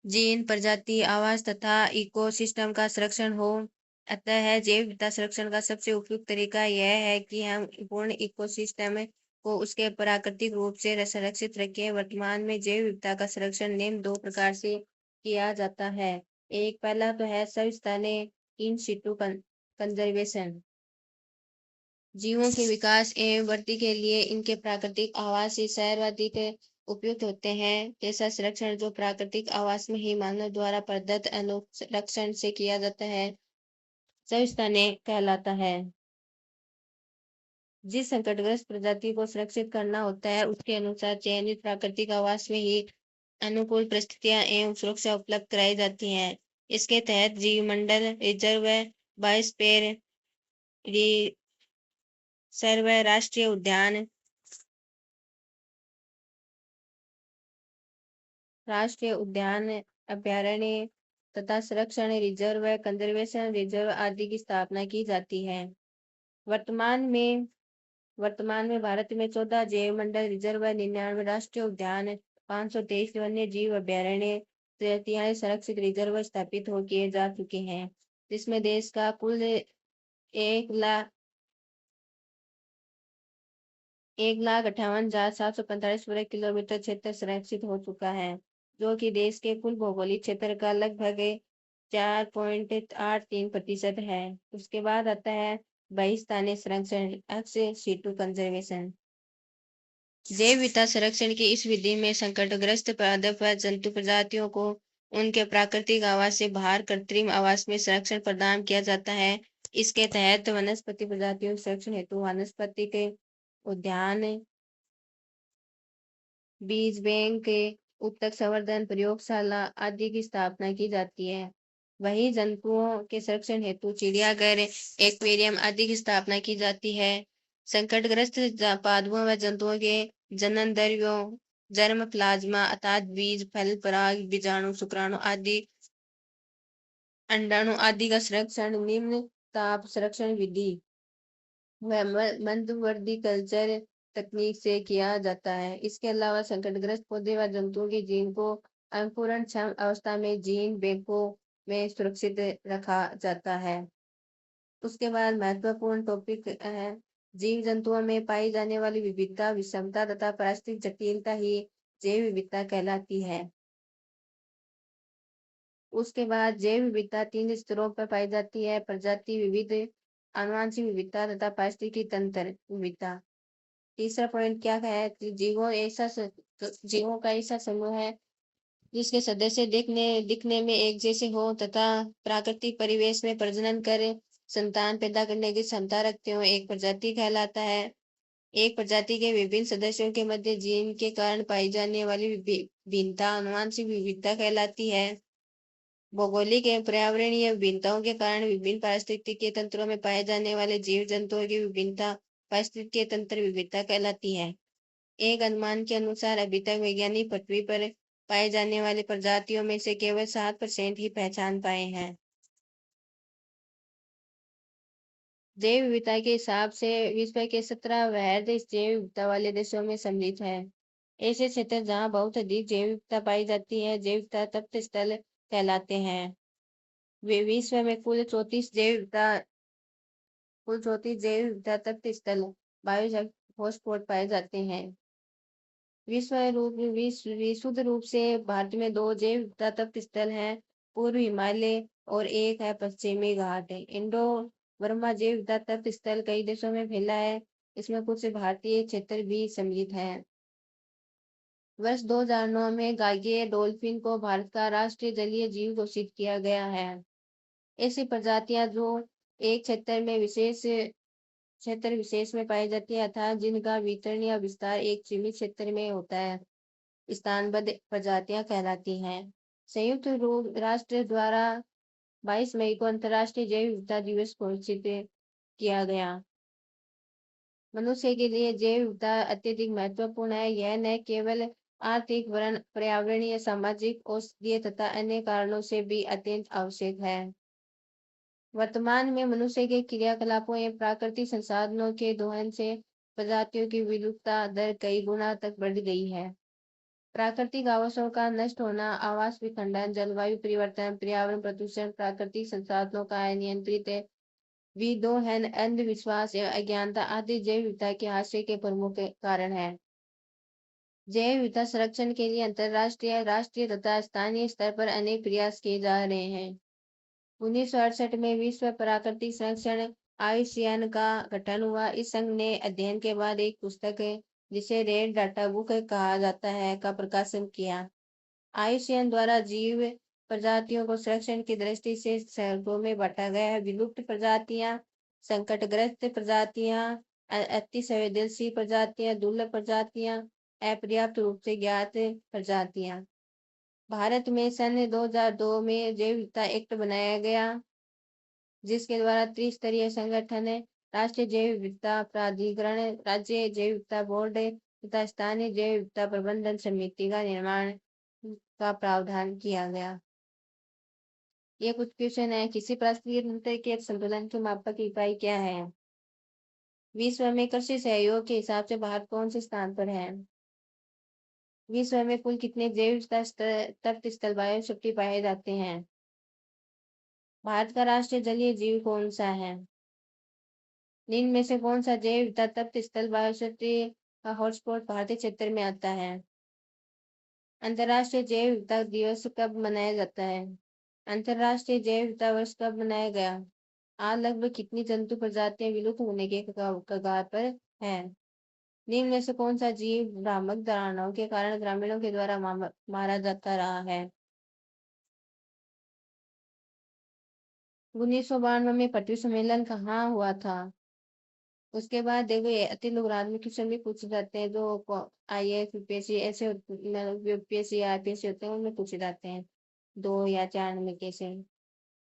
जीन, प्रजाति, आवास तथा इकोसिस्टम का संरक्षण हो। अतः है जैव विविधता संरक्षण का सबसे उपयुक्त तरीका यह है कि हम पूर्ण इकोसिस्टम को उसके प्राकृतिक रूप से संरक्षित रखें। वर्तमान में जैव विविधता का संरक्षण निम्न 2 प्रकार से किया जाता है। एक पहला तो है सविस्थानीय इन सिटू कंजर्वेशन। जीवों के विकास एवं वृद्धि के लिए इनके प्राकृतिक आवास ही सर्वाधिक उपयुक्त होते हैं। ऐसा संरक्षण जो प्राकृतिक आवास में ही मानव द्वारा प्रदत्त अनुरक्षण से किया जाता है सविस्थानीय कहलाता है। जिस संकटग्रस्त प्रजाति को सुरक्षित करना होता है उसके अनुसार चयनित प्राकृतिक आवास में ही अनुकूल परिस्थितियां एवं सुरक्षा उपलब्ध कराई जाती हैं। इसके तहत जीवमंडल रिजर्व, बायोस्फीयर रिजर्व, राष्ट्रीय उद्यान, अभयारण्य तथा संरक्षण रिजर्व, कंजर्वेशन रिजर्व आदि की स्थापना की जाती है। वर्तमान में भारत में 14 जैव मंडल रिजर्व, 99 राष्ट्रीय उद्यान, 523 वन्य जीव अभयारण्य, 43 संरक्षित रिजर्व स्थापित हो किए जा चुके हैं, जिसमें देश का कुल 1,58,745 वर्ग किलोमीटर क्षेत्र संरक्षित हो चुका है, जो कि देश के कुल भौगोलिक क्षेत्र का लगभग 4.83% है। उसके बाद आता है बहिस्तानीय संरक्षण एक्स सीटू कंजर्वेशन। जैव विविधता संरक्षण की इस विधि में संकटग्रस्त पादप व जंतु प्रजातियों को उनके प्राकृतिक आवास से बाहर कृत्रिम आवास में संरक्षण प्रदान किया जाता है। इसके तहत वनस्पति प्रजातियों के संरक्षण हेतु वानस्पतिक उद्यान, बीज बैंक, उत्तक संवर्धन प्रयोगशाला आदि की स्थापना की जाती है। वहीं जंतुओं के संरक्षण हेतु चिड़ियाघर, एक्वेरियम आदि की स्थापना की जाती है। संकटग्रस्त पादपों व जंतुओं के जनन द्रव्यों, जर्म प्लाज्मा अर्थात बीज, फल, पराग, बीजाणु, शुक्राणु आदि, अंडाणु आदि का संरक्षण निम्न ताप संरक्षण विधि व मध्यवर्ती कल्चर तकनीक से किया जाता है। इसके अलावा संकटग्रस्त पौधे व जंतुओं के जीन को अंकुरण क्षम अवस्था में जीन बैंकों में सुरक्षित रखा जाता है। उसके बाद महत्वपूर्ण टॉपिक है जीव जंतुओं में पाई जाने वाली विविधता, विषमता तथा पारिस्थितिक जटिलता ही जैव विविधता कहलाती है। उसके बाद जैव विविधता 3 स्तरों पर पाई जाती है: प्रजाति विविध, आनुवंशिक विविधता तथा पारिस्थितिकी तंत्र विविधता। तीसरा पॉइंट क्या है कि जीवों का ऐसा समूह है जिसके सदस्य दिखने में एक जैसे हो तथा प्राकृतिक परिवेश में प्रजनन कर संतान पैदा करने की क्षमता रखते हो, एक प्रजाति कहलाता है। एक प्रजाति के विभिन्न सदस्यों के मध्य जीन के कारण पाई जाने वाली भिन्नता आनुवंशिक विविधता कहलाती है। भौगोलिक एवं पर्यावरणीय विभिन्नताओं के कारण विभिन्न पारिस्थितिकीय तंत्रों में पाए जाने वाले जीव जंतुओं की विभिन्नता पारिस्थितिकीय तंत्र विविधता कहलाती है। एक अनुमान के अनुसार अभी तक वैज्ञानिक पृथ्वी पर पाए जाने वाली प्रजातियों में से केवल 7% ही पहचान पाए हैं। जैव विविधता के हिसाब से विश्व के 17 वृहद जैव विविधता वाले देशों में सम्मिलित है। ऐसे क्षेत्र जहाँ बहुत अधिक जैव विविधता पाई जाती है जैव विविधता तप्त स्थल कहलाते हैं। वे विश्व में कुल 34 जैव विविधता तप्त स्थल बायो हॉटस्पॉट पाए जाते हैं। विशुद्ध रूप से भारत में 2 जैव विविधता तप्त स्थल हैं: पूर्व हिमालय और एक है पश्चिमी घाट। इंडो बर्मा जैव विविधता तप्त स्थल कई देशों में फैला है, इसमें कुछ भारतीय क्षेत्र भी सम्मिलित हैं। वर्ष 2009 में गागे डॉल्फिन को भारत का राष्ट्रीय जलीय जीव घोषित किया गया है। ऐसी प्रजातियां जो एक क्षेत्र विशेष में पाई जाती है अर्थात जिनका वितरण या विस्तार एक सीमित क्षेत्र में होता है, स्थानबद्ध प्रजातियां कहलाती हैं। संयुक्त राष्ट्र द्वारा 22 मई को अंतर्राष्ट्रीय जैव विविधता दिवस घोषित किया गया। मनुष्य के लिए जैव विविधता अत्यधिक महत्वपूर्ण है। यह न केवल आर्थिक, वरन पर्यावरणीय, सामाजिक, औषधीय तथा अन्य कारणों से भी अत्यंत आवश्यक है। वर्तमान में मनुष्य के क्रियाकलापों एवं प्राकृतिक संसाधनों के दोहन से प्रजातियों की विलुप्तता दर कई गुना तक बढ़ गई है। प्राकृतिक आवासों का नष्ट होना, आवास विखंडन, जलवायु परिवर्तन, पर्यावरण प्रदूषण, प्राकृतिक संसाधनों का अनियंत्रित विदोहन, अंधविश्वास एवं अज्ञानता आदि जैव विविधता के हाशिए के प्रमुख कारण है। जैव विविधता संरक्षण के लिए अंतर्राष्ट्रीय, राष्ट्रीय तथा स्थानीय स्तर पर अनेक प्रयास किए जा रहे हैं। 1968 में विश्व प्राकृतिक संरक्षण आईयूसीएन का गठन हुआ। इस संघ ने अध्ययन के बाद एक पुस्तक जिसे रेड डाटा बुक कहा जाता है का प्रकाशन किया। आईयूसीएन द्वारा जीव प्रजातियों को संरक्षण की दृष्टि से वर्गों में बांटा गया है: विलुप्त प्रजातियां, संकटग्रस्त प्रजातियां, अति संवेदनशील प्रजातियां, दुर्लभ प्रजातियां, अपर्याप्त रूप से ज्ञात प्रजातियां। भारत में सन 2002 में जैव विविधता एक्ट बनाया गया, जिसके द्वारा त्रिस्तरीय संगठन राष्ट्रीय जैव विविधता प्राधिकरण, राज्य जैव विविधता बोर्ड तथा स्थानीय जैव विविधता प्रबंधन समिति का निर्माण का प्रावधान किया गया। ये कुछ क्वेश्चन है। किसी पारिस्थितिक तंत्र के संतुलन की मापक इकाई क्या है? विश्व में कृषि सहयोग के हिसाब से भारत कौन से स्थान पर है? विश्व में कुल कितने जैव तप्त स्थल बायोस्फीयर पाए जाते हैं? भारत का राष्ट्रीय जलीय जीव कौन सा है? निम्न में से कौन सा जैव विविधता तप्त स्थल बायोस्फीयर का हॉटस्पॉट भारतीय क्षेत्र में आता है? अंतर्राष्ट्रीय जैव विविधता दिवस कब मनाया जाता है? अंतर्राष्ट्रीय जैव विविधता वर्ष कब मनाया गया? आज लगभग कितनी जंतु प्रजातियां विलुप्त होने के कगार पर हैं? निम्न में से कौन सा जीव भ्रामक धारणाओं के कारण ग्रामीणों के द्वारा मारा जाता रहा है? 1992 में पृथ्वी सम्मेलन कहाँ हुआ था? उसके बाद देखो ये अति लोग क्वेश्चन भी पूछे जाते हैं जो आईएएस यूपीएससी ऐसे यूपीएससी आईपीएससी होते हैं उनमें पूछे जाते हैं 2 या 4 नंबर के से।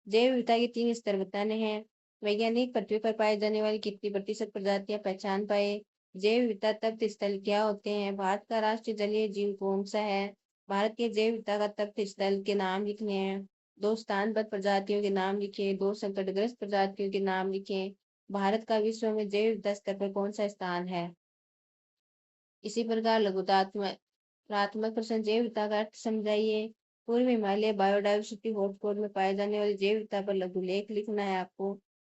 जैव विविधता के 3 स्तर बताने हैं। वैज्ञानिक पृथ्वी पर पाए जाने वाली कितनी प्रतिशत प्रजातियां पहचान पाए? जैव विविधता तप्त स्थल क्या होते हैं? भारत का राष्ट्रीय जलीय जीव कौन सा है? भारत के जैव विविधता का तप्त स्थल के नाम लिखने हैं। 2 स्थानबद्ध प्रजातियों के नाम लिखे। 2 संकटग्रस्त प्रजातियों के नाम लिखे। भारत का विश्व में जैव विविधता स्तर पर कौन सा स्थान है? इसी प्रकार प्राथमिक प्रश्न, जैव विविधता का अर्थ समझाइए। पूर्व हिमालय बायोडायवर्सिटी हॉटस्पॉट में पाए जाने वाली जैव विविधता पर लघु लेख लिखना है आपको।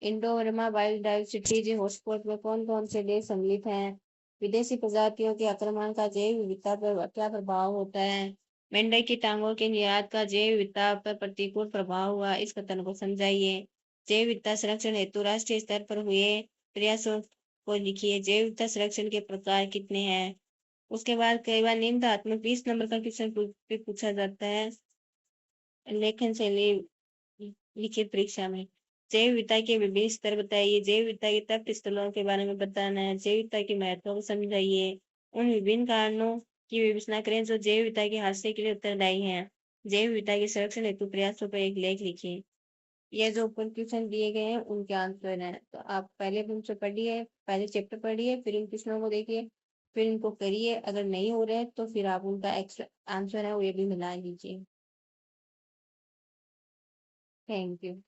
इंडो बर्मा बायोडायवर्सिटी हॉटस्पॉट में कौन कौन से देश सम्मिलित हैं? विदेशी प्रजातियों के आक्रमण का जैव विविधता पर क्या प्रभाव होता है? मेंढक की टांगों के निर्यात का जैव विविधता पर प्रतिकूल प्रभाव हुआ, इस कथन को समझाइए। जैव विविधता संरक्षण हेतु राष्ट्रीय स्तर पर हुए प्रयासों को लिखिए। जैव विविधता संरक्षण के प्रकार कितने हैं? उसके बाद कई बार निबंधात्मक 20 नंबर का क्वेश्चन पूछा जाता है लेखन शैली लिखित परीक्षा में। जैव विविधता के विभिन्न स्तर बताइए। जैव विविधता के तप्त स्थलों के बारे में बताना है। जैव विविधता के महत्व को समझाइए। उन विभिन्न कारणों की विवेचना करें जो जैव विविधता के हादसे के लिए उत्तरदायी हैं। जैव विविधता के संरक्षण हेतु प्रयासों पर एक लेख लिखिए। ये जो ऊपर क्वेश्चन दिए गए हैं उनके आंसर हैं, तो आप पहले उनसे पढ़िए, पहले चैप्टर पढ़िए, फिर इन क्वेश्चनों को देखिए, फिर इनको करिए। अगर नहीं हो रहे तो फिर आप उनका एक्स्ट्रा आंसर है वो ये भी मिला लीजिए। Thank you.